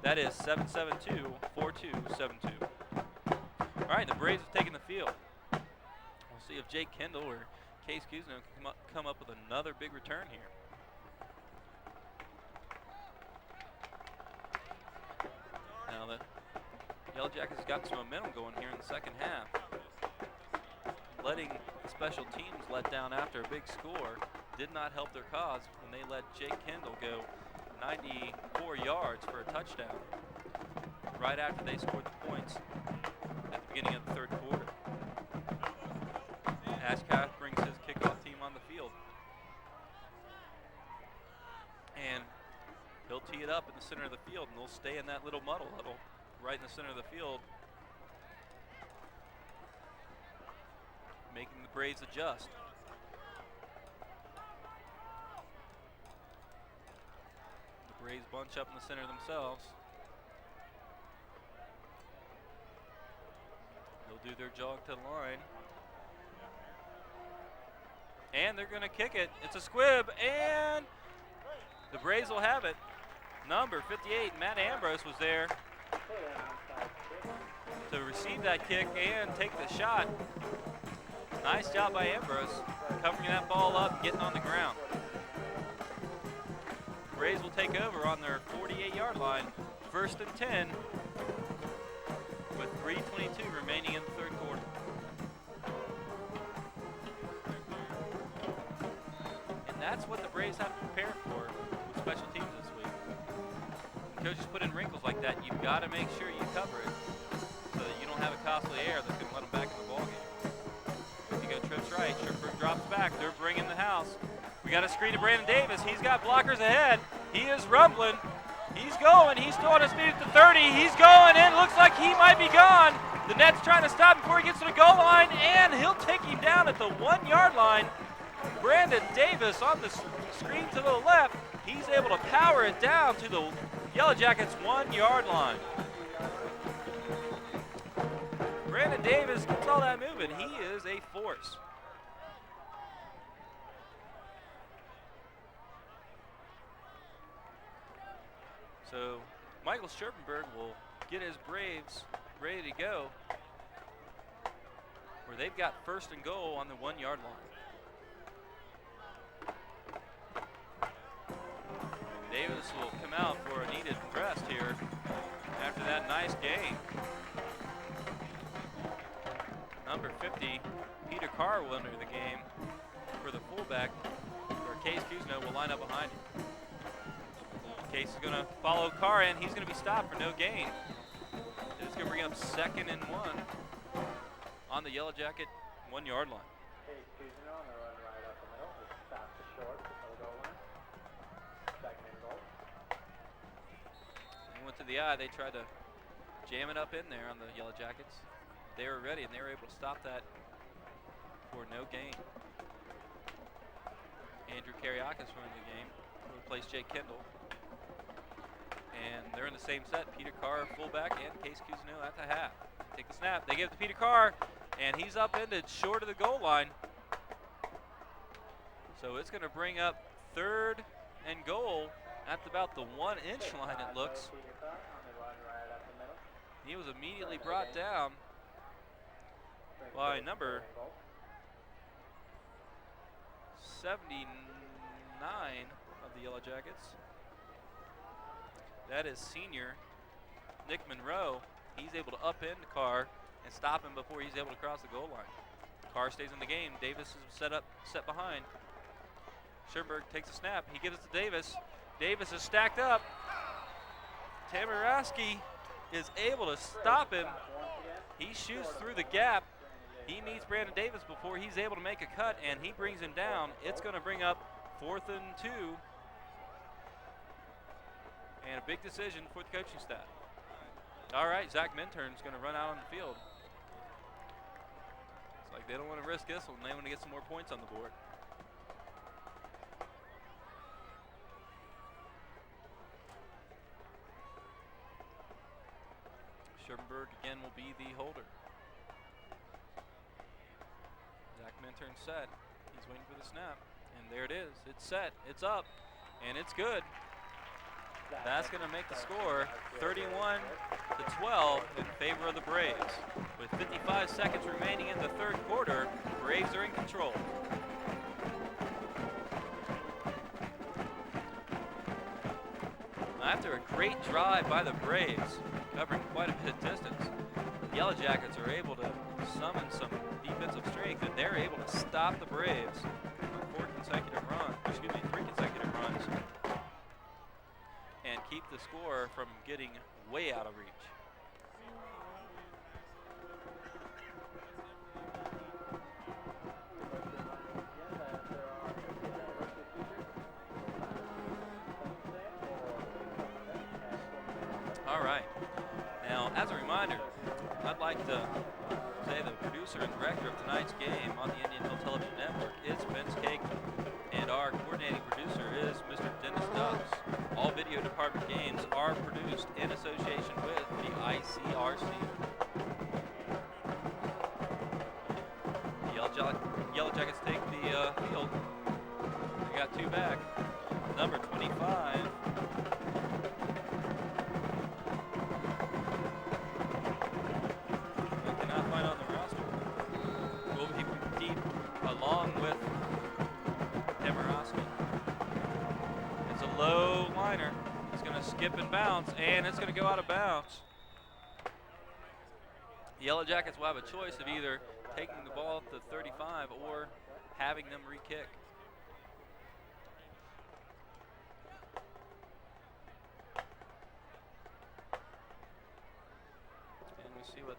that is 772-4272. All right, the Braves have taken the field. We'll see if Jake Kendall or Case Kuzno can come up with another big return here. Now the Yellow Jackets got some momentum going here in the 2nd half. Letting the special teams let down after a big score did not help their cause when they let Jake Kendall go 94 yards for a touchdown right after they scored the points at the beginning of the 3rd quarter. Ashcraft brings his kickoff team on the field. And he'll tee it up in the center of the field, and they'll stay in that little muddle huddle right in the center of the field, making the Braves adjust. The Braves bunch up in the center themselves. They'll do their jog to the line. And they're going to kick it. It's a squib, and the Braves will have it. Number 58, Matt Ambrose, was there to receive that kick and take the shot. Nice job by Ambrose, covering that ball up and getting on the ground. Braves will take over on their 48-yard line, 1st and 10, with 3:22 remaining in the 3rd quarter. That's what the Braves have to prepare for with special teams this week. When coaches put in wrinkles like that, you've got to make sure you cover it so that you don't have a costly error that's going to let them back in the ballgame. You go trips right, Sherberg drops back, they're bringing the house. We got a screen to Brandon Davis. He's got blockers ahead. He is rumbling. He's going. He's still on his feet at the 30. He's going in. Looks like he might be gone. The net's trying to stop before he gets to the goal line, and he'll take him down at the 1 yard line. Brandon Davis on the screen to the left. He's able to power it down to the Yellow Jackets 1 yard line. Brandon Davis gets all that moving. He is a force. So Michael Scherpenberg will get his Braves ready to go, where they've got 1st and goal on the 1 yard line. Davis will come out for a needed rest here after that nice game. Number 50, Peter Carr will enter the game for the fullback, where Case Kuzno will line up behind him. Case is going to follow Carr in. He's going to be stopped for no gain. It's going to bring up 2nd and 1 on the Yellow Jacket 1 yard line. Case Kuzno on the run right up the middle. It's stopped to short for the goal line. 2nd and goal. They went to the eye. They tried to jam it up in there on the Yellow Jackets. They were ready, and they were able to stop that for no gain. Andrew Kariakis running the game. Replaced Jake Kendall. And they're in the same set. Peter Carr, fullback, and Case Kuzno at the half. Take the snap. They give it to Peter Carr, and he's upended short of the goal line. So it's going to bring up 3rd and goal at about the 1 inch line, it looks. He was immediately brought down by number 79 of the Yellow Jackets. That is senior Nick Monroe. He's able to upend Carr and stop him before he's able to cross the goal line. Carr stays in the game. Davis is set behind. Scherpenberg takes a snap. He gives it to Davis. Davis is stacked up. Tamarowski is able to stop him. He shoots through the gap. He meets Brandon Davis before he's able to make a cut, and he brings him down. It's going to bring up 4th and 2. And a big decision for the coaching staff. All right, Zach Minturn is going to run out on the field. It's like they don't want to risk this one. They want to get some more points on the board. Scherpenberg again will be the holder. Zach Minturn set. He's waiting for the snap. And there it is. It's set. It's up. And it's good. That's going to make the score 31-12 in favor of the Braves. With 55 seconds remaining in the 3rd quarter, Braves are in control. After a great drive by the Braves, covering quite a bit of distance, the Yellow Jackets are able to summon some defensive strength, and they're able to stop the Braves on 3 consecutive runs, and keep the score from getting way out of reach. All right. Now, as a reminder, I'd like to say the producer and director of tonight's game on the Indian Hill Television Network is Vince Cagle, and our coordinating producer is Mr. Dennis Dubs. All video department games are produced in association with the ICRC. The Yellow Jackets take the field. They got 2 back. Number 25. Along with Tamarowski. It's a low liner. It's going to skip and bounce, and it's going to go out of bounds. The Yellow Jackets will have a choice of either taking the ball at the 35 or having them re-kick. And we'll see what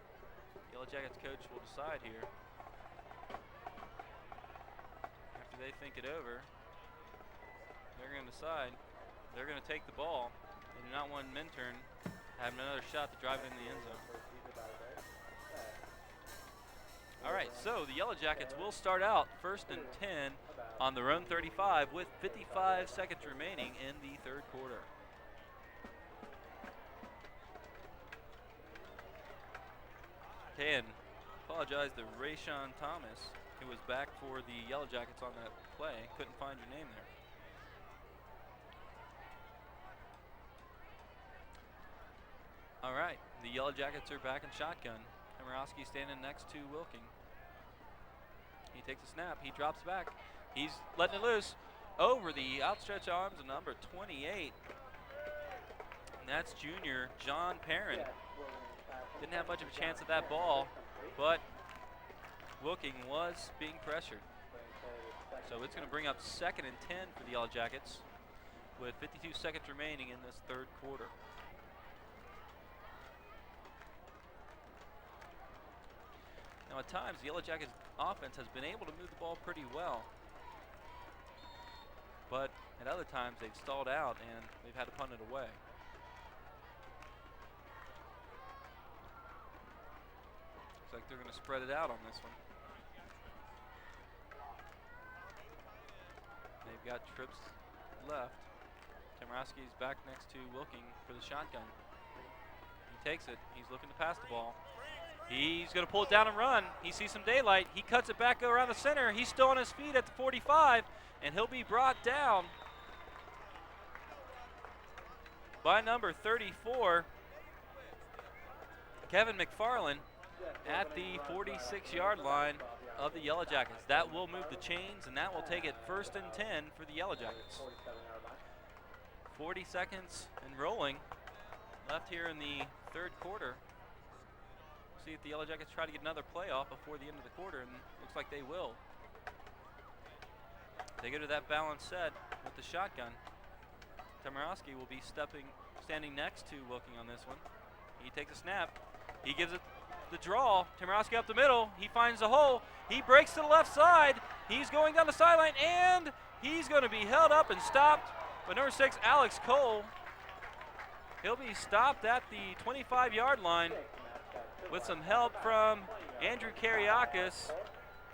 the Yellow Jackets coach will decide here. They think it over. They're going to decide they're going to take the ball. They do not want Minturn having another shot to drive it in the end zone. All right, so the Yellow Jackets will start out 1st and 10 on their own 35 with 55 seconds remaining in the third quarter. Okay, and apologize to Rayshawn Thomas, who was back for the Yellow Jackets on that play. Couldn't find your name there. All right, the Yellow Jackets are back in shotgun. Komorowski standing next to Wilking. He takes a snap, he drops back. He's letting it loose over the outstretched arms of number 28. And that's junior John Perrin. Didn't have much of a chance at that ball, but Wilking was being pressured. So it's going to bring up 2nd and 10 for the Yellow Jackets with 52 seconds remaining in this third quarter. Now at times, the Yellow Jackets offense has been able to move the ball pretty well. But at other times, they've stalled out and they've had to punt it away. Looks like they're going to spread it out on this one. They've got trips left. Komorowski's back next to Wilking for the shotgun. He takes it. He's looking to pass the ball. He's going to pull it down and run. He sees some daylight. He cuts it back around the center. He's still on his feet at the 45, and he'll be brought down by number 34, Kevin McFarland, at the 46-yard line of the Yellow Jackets. That will move the chains, and that will take it 1st and 10 for the Yellow Jackets. 40 seconds and rolling left here in the third quarter. See if the Yellow Jackets try to get another play off before the end of the quarter, and looks like they will. They go to that balance set with the shotgun. Komorowski will be standing next to Wilking on this one. He takes a snap. He gives it the draw. Komorowski up the middle. He finds the hole. He breaks to the left side. He's going down the sideline, and he's going to be held up and stopped by number 6, Alex Cole. He'll be stopped at the 25-yard line with some help from Andrew Kariakis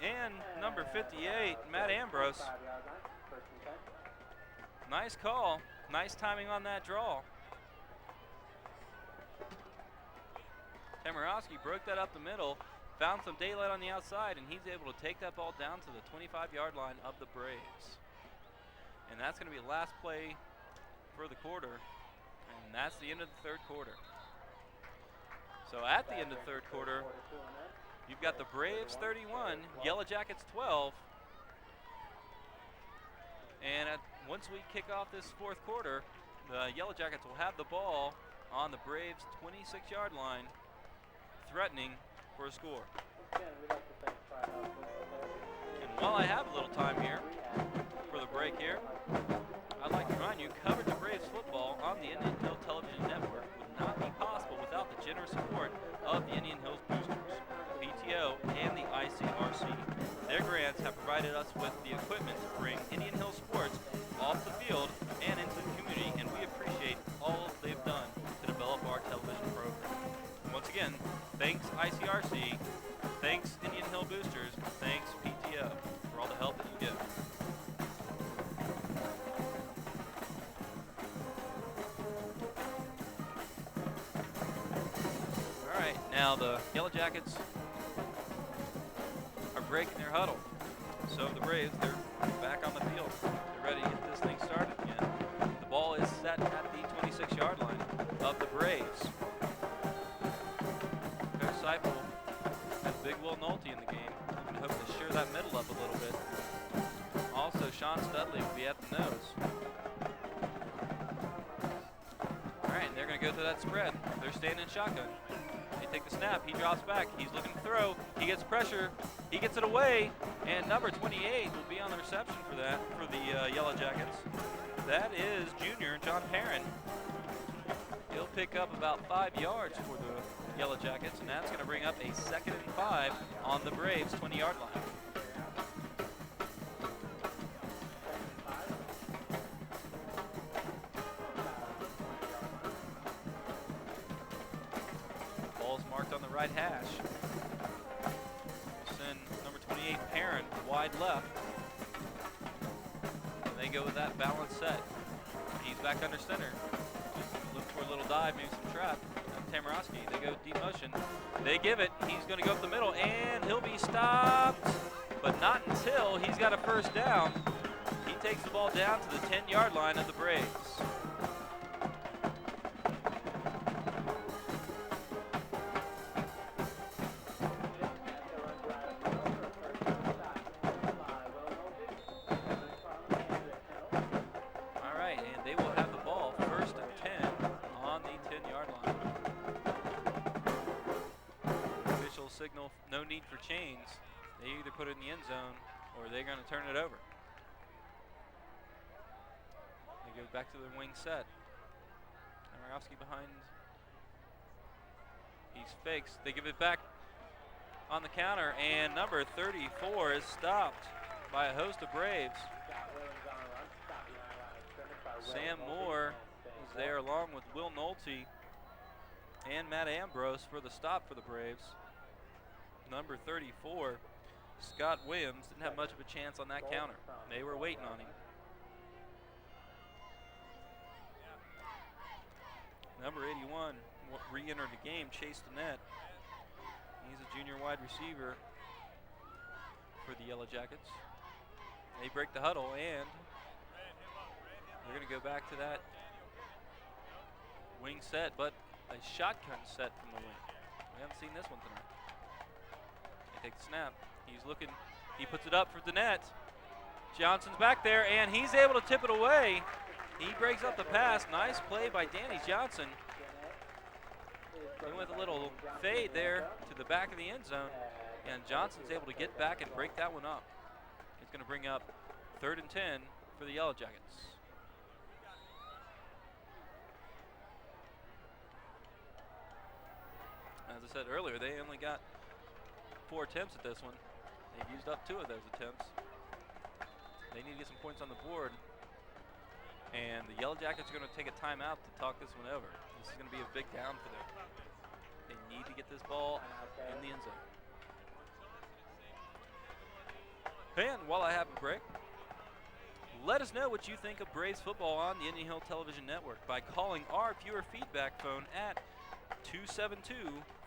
and number 58, Matt Ambrose. Nice call. Nice timing on that draw. Komorowski broke that up the middle, found some daylight on the outside, and he's able to take that ball down to the 25-yard line of the Braves. And that's going to be the last play for the quarter, and that's the end of the third quarter. So at the end of the third quarter, you've got the Braves 31, Yellow Jackets 12. And once we kick off this fourth quarter, the Yellow Jackets will have the ball on the Braves' 26-yard line, threatening for a score. And while I have a little time here for the break here, I'd like to remind you, coverage of Braves football on the Indian Hill Television Network would not be possible without the generous support of the Indian Hills Boosters, the PTO, and the ICRC. Their grants have provided us with the equipment to bring Indian Hills sports off the field and into the community, and we appreciate all they've done to develop our television program. Once again, thanks ICRC, thanks Indian Hill Boosters, thanks PTO for all the help that you give. All right, now the Yellow Jackets are breaking their huddle. So the Braves, they're back on the field. They're ready to get this thing started again. The ball is set at the 26-yard line of the Braves. Coach Seipel has Big Will Nolte in the game. I'm hoping to shear that middle up a little bit. Also, Sean Studley will be at the nose. All right, and they're going to go to that spread. They're staying in shotgun. They take the snap. He drops back. He's looking to throw. He gets pressure. He gets it away. And number 28 will be on the reception for that, for the Yellow Jackets. That is junior John Perrin. He'll pick up about 5 yards for the Yellow Jackets, and that's going to bring up a 2nd and 5 on the Braves' 20-yard line. right hash. Send number 28, Perrin, wide left. And they go with that balanced set. He's back under center. Just look for a little dive, maybe some trap. Tamarowski, they go deep motion. They give it. He's going to go up the middle, and he'll be stopped, but not until he's got a first down. He takes the ball down to the 10-yard line of the Braves. All right, and they will have the ball first and 10 on the 10-yard line. Official signal, no need for chains. They either put it in the end zone or they're going to turn it over. They go back to their wing set. Tamarowski behind. He's fakes. They give it back on the counter, and number 34 is stopped by a host of Braves. Sam Moore is there along with Will Nolte and Matt Ambrose for the stop for the Braves. Number 34, Scott Williams, didn't have much of a chance on that counter. They were waiting on him. Number 81 re-entered the game, Chase Dennett. He's a junior wide receiver for the Yellow Jackets. They break the huddle, and they're going to go back to that wing set, but a shotgun set from the wing. We haven't seen this one tonight. They take the snap. He's looking. He puts it up for Dennett. Johnson's back there, and he's able to tip it away. He breaks up the pass. Nice play by Danny Johnson. He went with a little fade there to the back of the end zone, and Johnson's able to get back and break that one up. He's going to bring up 3rd and 10 for the Yellow Jackets. As I said earlier, they only got 4 attempts at this one. They've used up 2 of those attempts. They need to get some points on the board. And the Yellow Jackets are going to take a timeout to talk this one over. This is going to be a big down for them. They need to get this ball in the end zone. And while I have a break, let us know what you think of Braves football on the Indian Hill Television Network by calling our viewer feedback phone at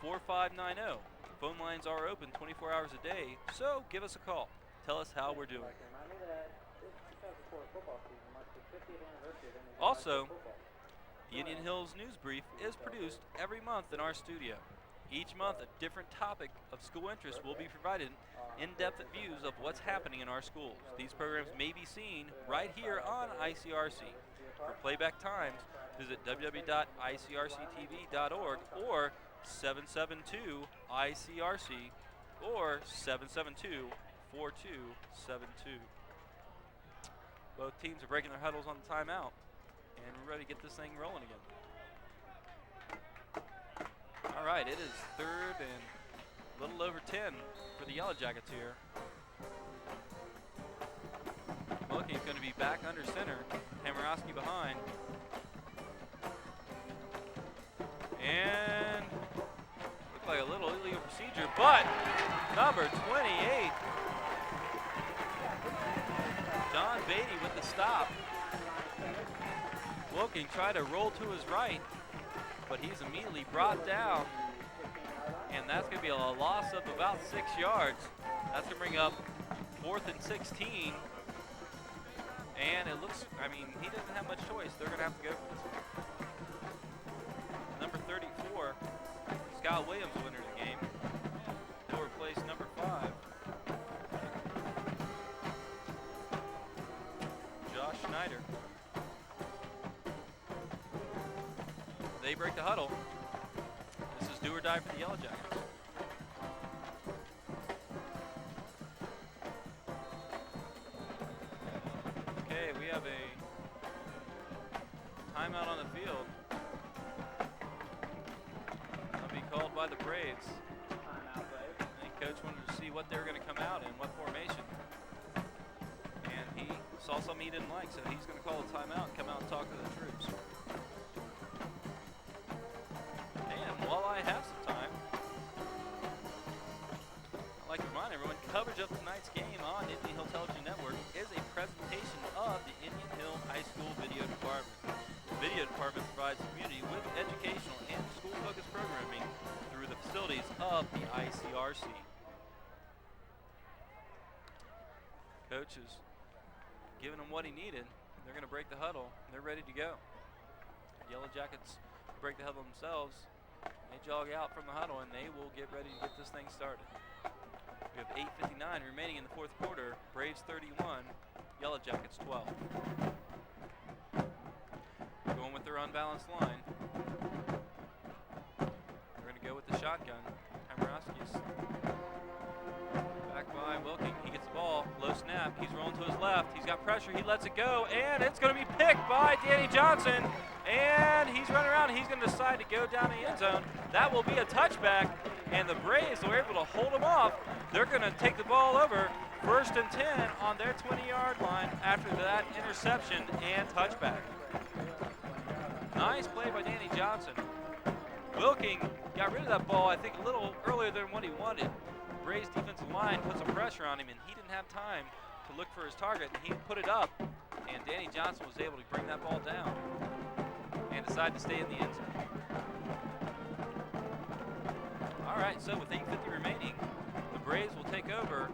272-4590. Phone lines are open 24 hours a day, so give us a call. Tell us how we're doing. Also, the Indian Hills News Brief is produced every month in our studio. Each month, a different topic of school interest will be provided, in-depth views of what's happening in our schools. These programs may be seen right here on ICRC. For playback times, visit www.icrctv.org or 772-ICRC or 772-4272. Both teams are breaking their huddles on the timeout, and we're ready to get this thing rolling again. All right, it is 3rd and a little over 10 for the Yellow Jackets here. Mulkey's going to be back under center. Tamarowski behind. And looked like a little illegal procedure, but number 28, John Beatty with the stop. Wilking tried to roll to his right, but he's immediately brought down, and that's going to be a loss of about 6 yards. That's going to bring up 4th and 16, and it looks, I mean, he doesn't have much choice. They're going to have to go for this one. Number 34, Scott Williams will enter the game. He'll replace number 5, Josh Schneider. They break the huddle. This is do or die for the Yellow Jackets. Okay, we have a timeout on the field. That'll be called by the Braves. I think Coach wanted to see what they were going to come out in, what formation. And he saw something he didn't like, so he's going to call a timeout and come out and talk to the troops. While I have some time, coverage of tonight's game on Indian Hill Television Network is a presentation of the Indian Hill High School Video Department. The Video Department provides the community with educational and school-focused programming through the facilities of the ICRC. Coach is giving him what he needed. They're going to break the huddle. They're ready to go. Yellow Jackets break the huddle themselves. They jog out from the huddle, and they will get ready to get this thing started. We have 8:59 remaining in the fourth quarter. Braves 31, Yellow Jackets 12. They're going with their unbalanced line. They're going to go with the shotgun. Kamarowski's back by Wilking. He gets the ball. Low snap. He's rolling to his left. He's got pressure. He lets it go, and it's going to be picked by Danny Johnson. And he's running around. He's going to decide to go down the end zone. That will be a touchback, and the Braves were able to hold him off. They're going to take the ball over. 1st and 10 on their 20-yard line after that interception and touchback. Nice play by Danny Johnson. Wilking got rid of that ball, I think, a little earlier than what he wanted. Braves defensive line put some pressure on him, and he didn't have time to look for his target. He put it up, and Danny Johnson was able to bring that ball down and decided to stay in the end zone. All right, so with 8:50 remaining, the Braves will take over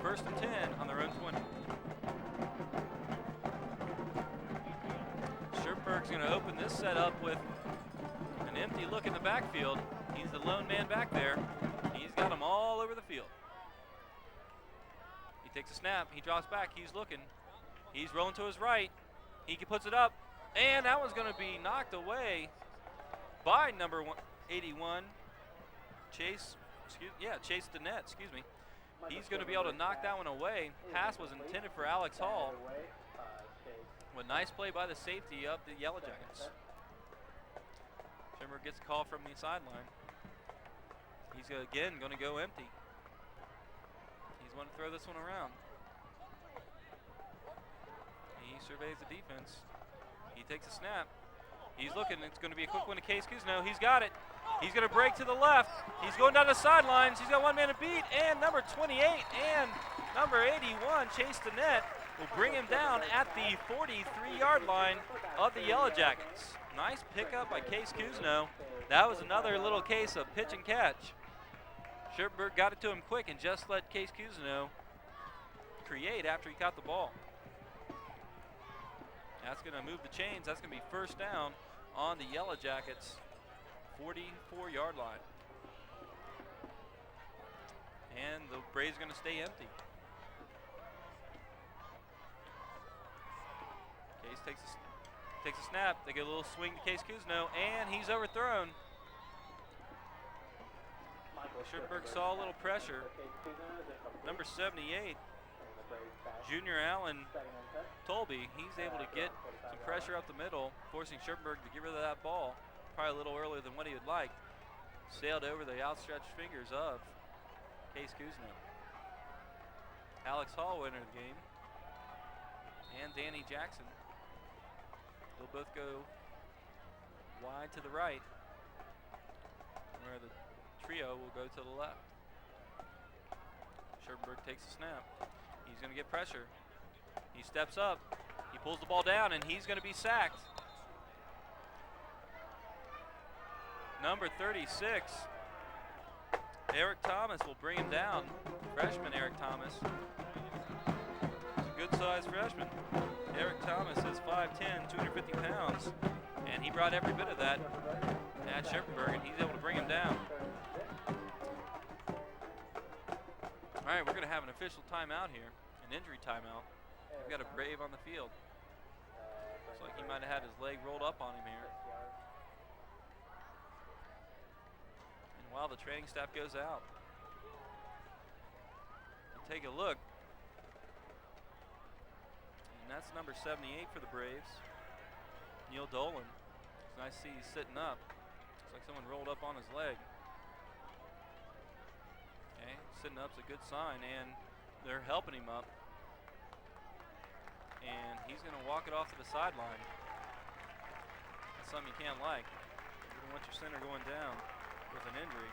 1st and 10 on their own 20. Scherpenberg's going to open this setup with an empty look in the backfield. He's the lone man back there. He's got them all over the field. He takes a snap. He drops back. He's looking. He's rolling to his right. He puts it up. And that one's going to be knocked away by number 81, Chase Dennett, excuse me. He's going to be able to knock that one away. Pass was intended for Alex Hall. With nice play by the safety of the Yellow Jackets. Schimmer gets a call from the sideline. He's again going to go empty. He's going to throw this one around. He surveys the defense. He takes a snap. He's looking. It's going to be a quick one to Case Kuzno. He's got it. He's going to break to the left. He's going down the sidelines. He's got one man to beat. And number 28 and number 81, Chase Dennett, will bring him down at the 43-yard line of the Yellow Jackets. Nice pickup by Case Kuzno. That was another little case of pitch and catch. Scherpenberg got it to him quick and just let Case Kuzno create after he caught the ball. That's going to move the chains. That's going to be 1st down on the Yellow Jackets' 44-yard line. And the Braves are going to stay empty. Case takes a snap. They get a little swing to Case Kuzno, and he's overthrown. Scherpenberg saw a little pressure. Number 78, Junior Allen Tolby, he's able to get some pressure up the middle, forcing Scherpenberg to get rid of that ball. Probably a little earlier than what he would like. Sailed over the outstretched fingers of Case Kuzno. Alex Hall winner of the game, and Danny Jackson. They'll both go wide to the right, where the trio will go to the left. Scherpenberg takes a snap. He's going to get pressure. He steps up. He pulls the ball down, and he's going to be sacked. Number 36, Eric Thomas, will bring him down. Freshman Eric Thomas. He's a good-sized freshman. Eric Thomas is 5'10", 250 pounds, and he brought every bit of that at Scherpenberg, and he's able to bring him down. All right, we're going to have an official timeout here, an injury timeout. We've got a Brave on the field. Looks like he might have had his leg rolled up on him here. And while the training staff goes out, we'll take a look. And that's number 78 for the Braves, Neil Dolan. It's nice to see he's sitting up. Looks like someone rolled up on his leg. Okay, sitting up's a good sign, and they're helping him up. And he's going to walk it off to the sideline. That's something you can't like. You don't want your center going down with an injury.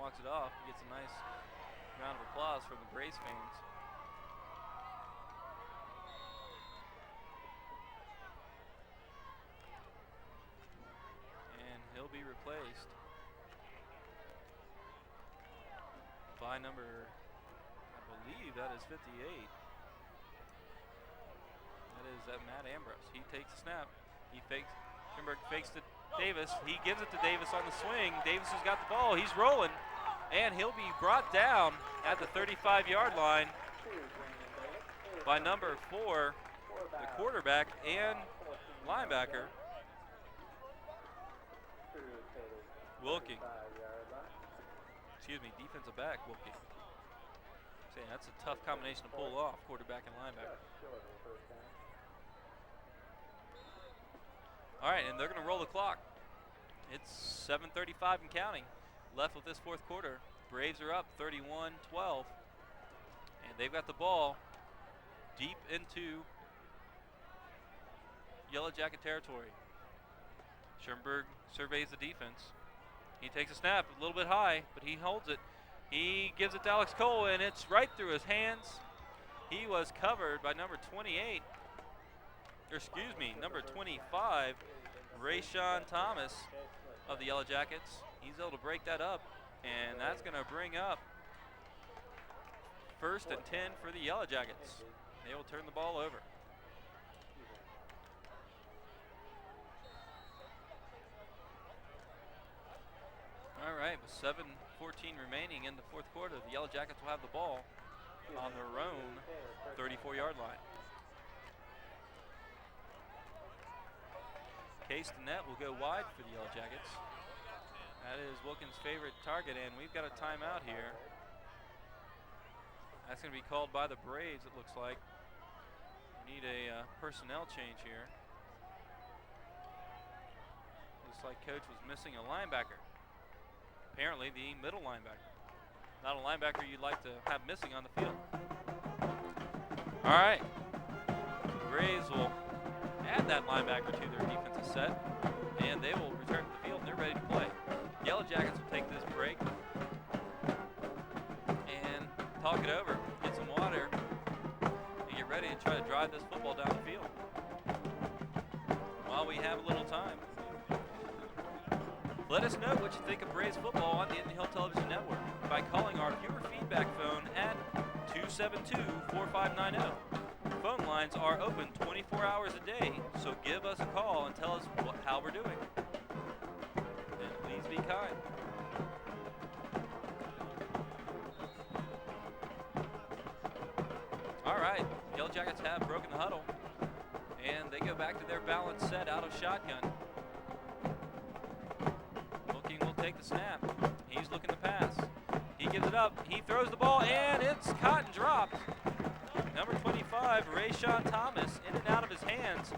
walks it off. He gets a nice round of applause from the Braves fans. And he'll be replaced by number, I believe that is 58. That is Matt Ambrose. He takes a snap. He fakes. Schoenberg fakes to Davis. He gives it to Davis on the swing. Davis has got the ball. He's rolling. And he'll be brought down at the 35-yard line by number 4, the quarterback and linebacker, Wilking. Excuse me, defensive back Wilking. Saying that's a tough combination to pull off, quarterback and linebacker. All right, and they're going to roll the clock. It's 7:35 and counting left with this fourth quarter. Braves are up 31-12, and they've got the ball deep into Yellow Jacket territory. Schoenberg surveys the defense. He takes a snap, a little bit high, but he holds it. He gives it to Alex Cole, and it's right through his hands. He was covered by number 28, or excuse me, number 25, Rayshawn Thomas of the Yellow Jackets. He's able to break that up, and that's going to bring up 1st and 10 for the Yellow Jackets. They will turn the ball over. All right, with 7:14 remaining in the fourth quarter, the Yellow Jackets will have the ball on their own 34-yard line. Case to net will go wide for the Yellow Jackets. That is Wilkins' favorite target, and we've got a timeout here. That's going to be called by the Braves, it looks like. We need a personnel change here. Looks like Coach was missing a linebacker. Apparently the middle linebacker. Not a linebacker you'd like to have missing on the field. All right. The Braves will add that linebacker to their defensive set, and they will return to the field, and they're ready to play. Yellow Jackets will take this break and talk it over, get some water, and get ready to try to drive this football down the field while we have a little time. Let us know what you think of Braves football on the Indian Hill Television Network by calling our viewer feedback phone at 272-4590. Phone lines are open 24 hours a day, so give us a call and tell us how we're doing. And please be kind. All right, Yellow Jackets have broken the huddle, and they go back to their balanced set out of shotgun. Wilking will take the snap. He's looking to pass. He gives it up. He throws the ball, and it's caught and dropped. Number 25, Rayshawn Thomas, in and out of his hands.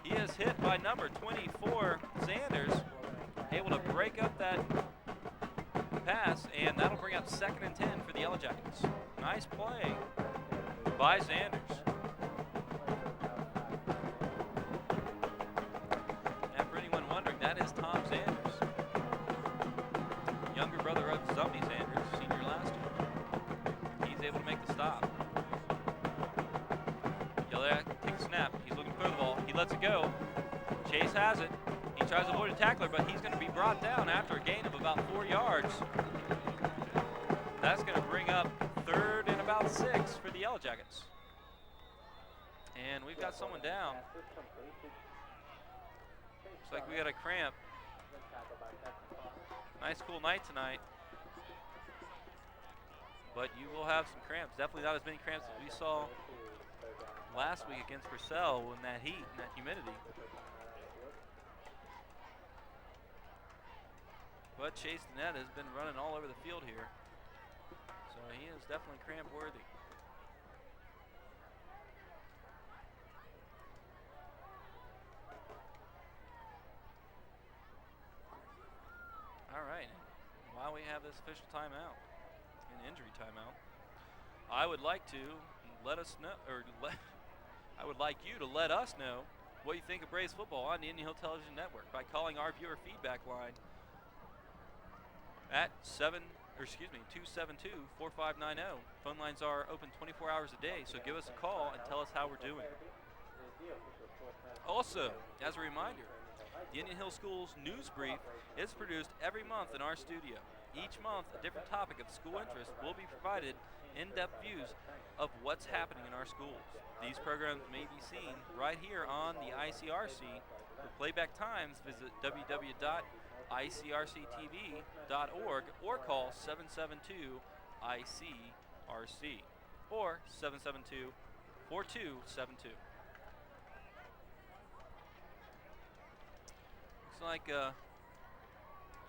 He is hit by number 24, Sanders, able to break up that pass, and that'll bring up 2nd and 10 for the Yellow Jackets. Nice play by Sanders. And for anyone wondering, that is Tom Sanders, younger brother of Zumbie Sanders, senior last year. He's able to make the stop. Takes a snap. He's looking to throw the ball. He lets it go. Chase has it. He tries to avoid a tackler, but he's going to be brought down after a gain of about 4 yards. That's going to bring up 3rd and about 6 for the Yellow Jackets. And we've got someone down. Looks like we got a cramp. Nice cool night tonight. But you will have some cramps. Definitely not as many cramps as we saw last week against Purcell in that heat and that humidity. But Chase Dennett has been running all over the field here, so he is definitely cramp worthy. All right, while we have this official timeout, an injury timeout, I would like to let us know, or I would like you to let us know what you think of Braves football on the Indian Hill Television Network by calling our viewer feedback line at 272-4590. Phone lines are open 24 hours a day, so give us a call and tell us how we're doing. Also, as a reminder, the Indian Hill Schools News Brief is produced every month in our studio. Each month, a different topic of school interest will be provided, in-depth views of what's happening in our schools. These programs may be seen right here on the ICRC. For playback times, visit www.icrctv.org or call 772-ICRC or 772-4272. Looks like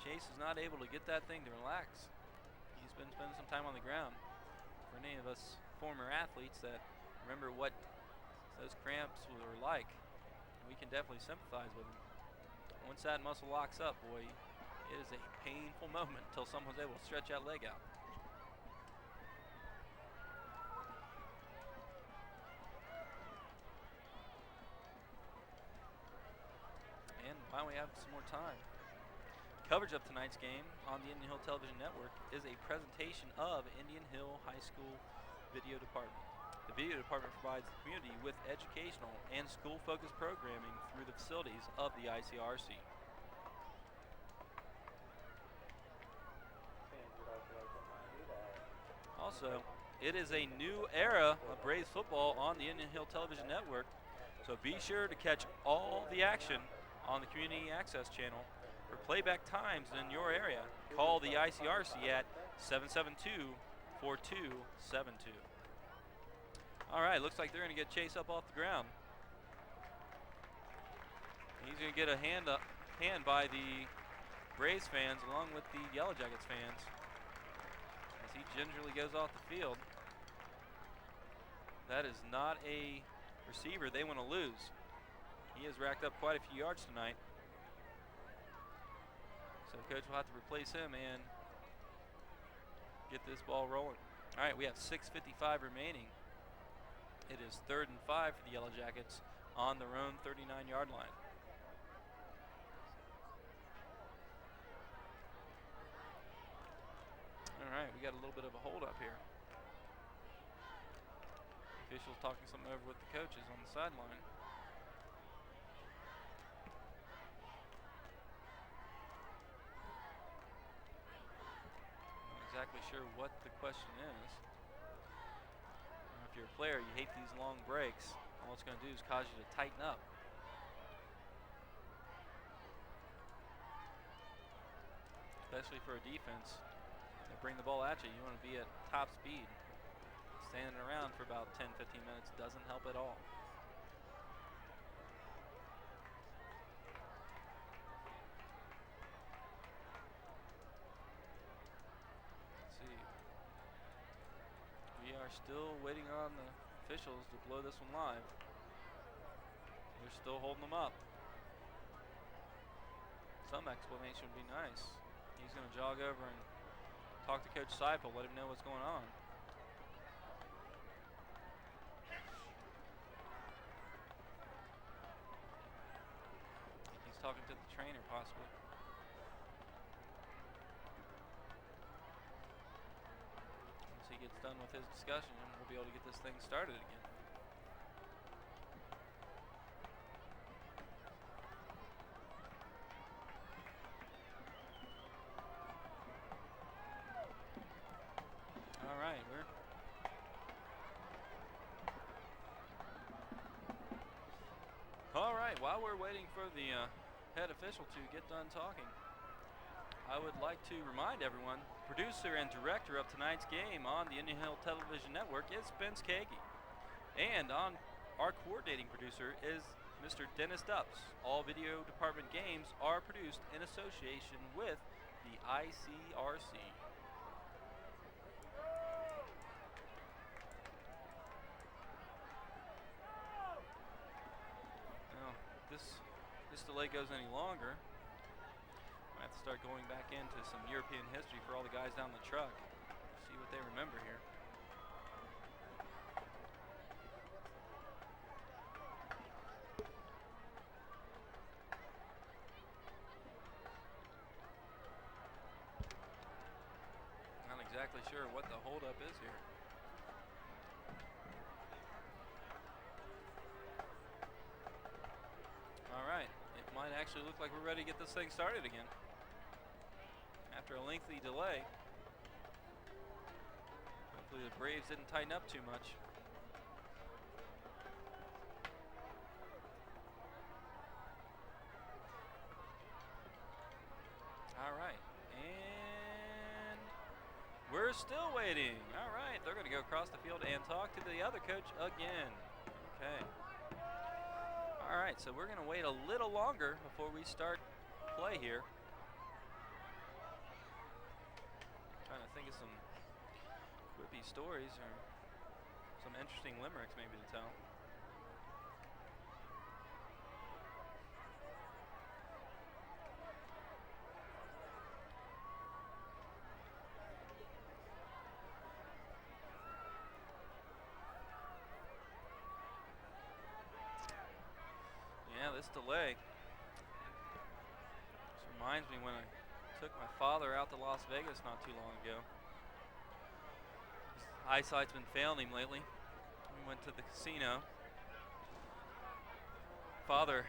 Chase is not able to get that thing to relax. He's been spending some time on the ground. For any of us former athletes that remember what those cramps were like, we can definitely sympathize with him. Once that muscle locks up, boy, it is a painful moment until someone's able to stretch that leg out. And why don't we have some more time? Coverage of tonight's game on the Indian Hill Television Network is a presentation of Indian Hill High School Video Department. The video department provides the community with educational and school-focused programming through the facilities of the ICRC. Also, it is a new era of Braves football on the Indian Hill Television Network, so be sure to catch all the action on the Community Access Channel. For playback times in your area, call the ICRC at 772-4272. All right, looks like they're going to get Chase up off the ground. He's going to get a hand by the Braves fans along with the Yellow Jackets fans as he gingerly goes off the field. That is not a receiver they want to lose. He has racked up quite a few yards tonight. So coach will have to replace him and get this ball rolling. All right, we have 6:55 remaining. It is 3rd and 5 for the Yellow Jackets on their own 39-yard line. All right, we got a little bit of a hold up here. Officials talking something over with the coaches on the sideline. Exactly sure what the question is. If you're a player, you hate these long breaks. All it's going to do is cause you to tighten up. Especially for a defense. They bring the ball at you. You want to be at top speed. Standing around for about 10-15 minutes doesn't help at all. We are still waiting on the officials to blow this one live. They're still holding them up. Some explanation would be nice. He's going to jog over and talk to Coach Seipel, let him know what's going on. I think he's talking to the trainer possibly. He gets done with his discussion and we'll be able to get this thing started again. All right, while we're waiting for the head official to get done talking, I would like to remind everyone, producer and director of tonight's game on the Indian Hill Television Network is Spence Kagi. And on our coordinating producer is Mr. Dennis Dupps. All video department games are produced in association with the ICRC. Now, if this delay goes any longer, I have to start going back into some European history for all the guys down the truck. See what they remember here. exactly sure what the holdup is here. All right, it might actually look like we're ready to get this thing started again after a lengthy delay. Hopefully the Braves didn't tighten up too much. All right, and we're still waiting. All right, they're going to go across the field and talk to the other coach again. Okay. All right, so we're going to wait a little longer before we start play here. Trying to think of some quippy stories or some interesting limericks maybe to tell. Yeah, this delay just reminds me when I took my father out to Las Vegas not too long ago. His eyesight's been failing him lately. We went to the casino. Father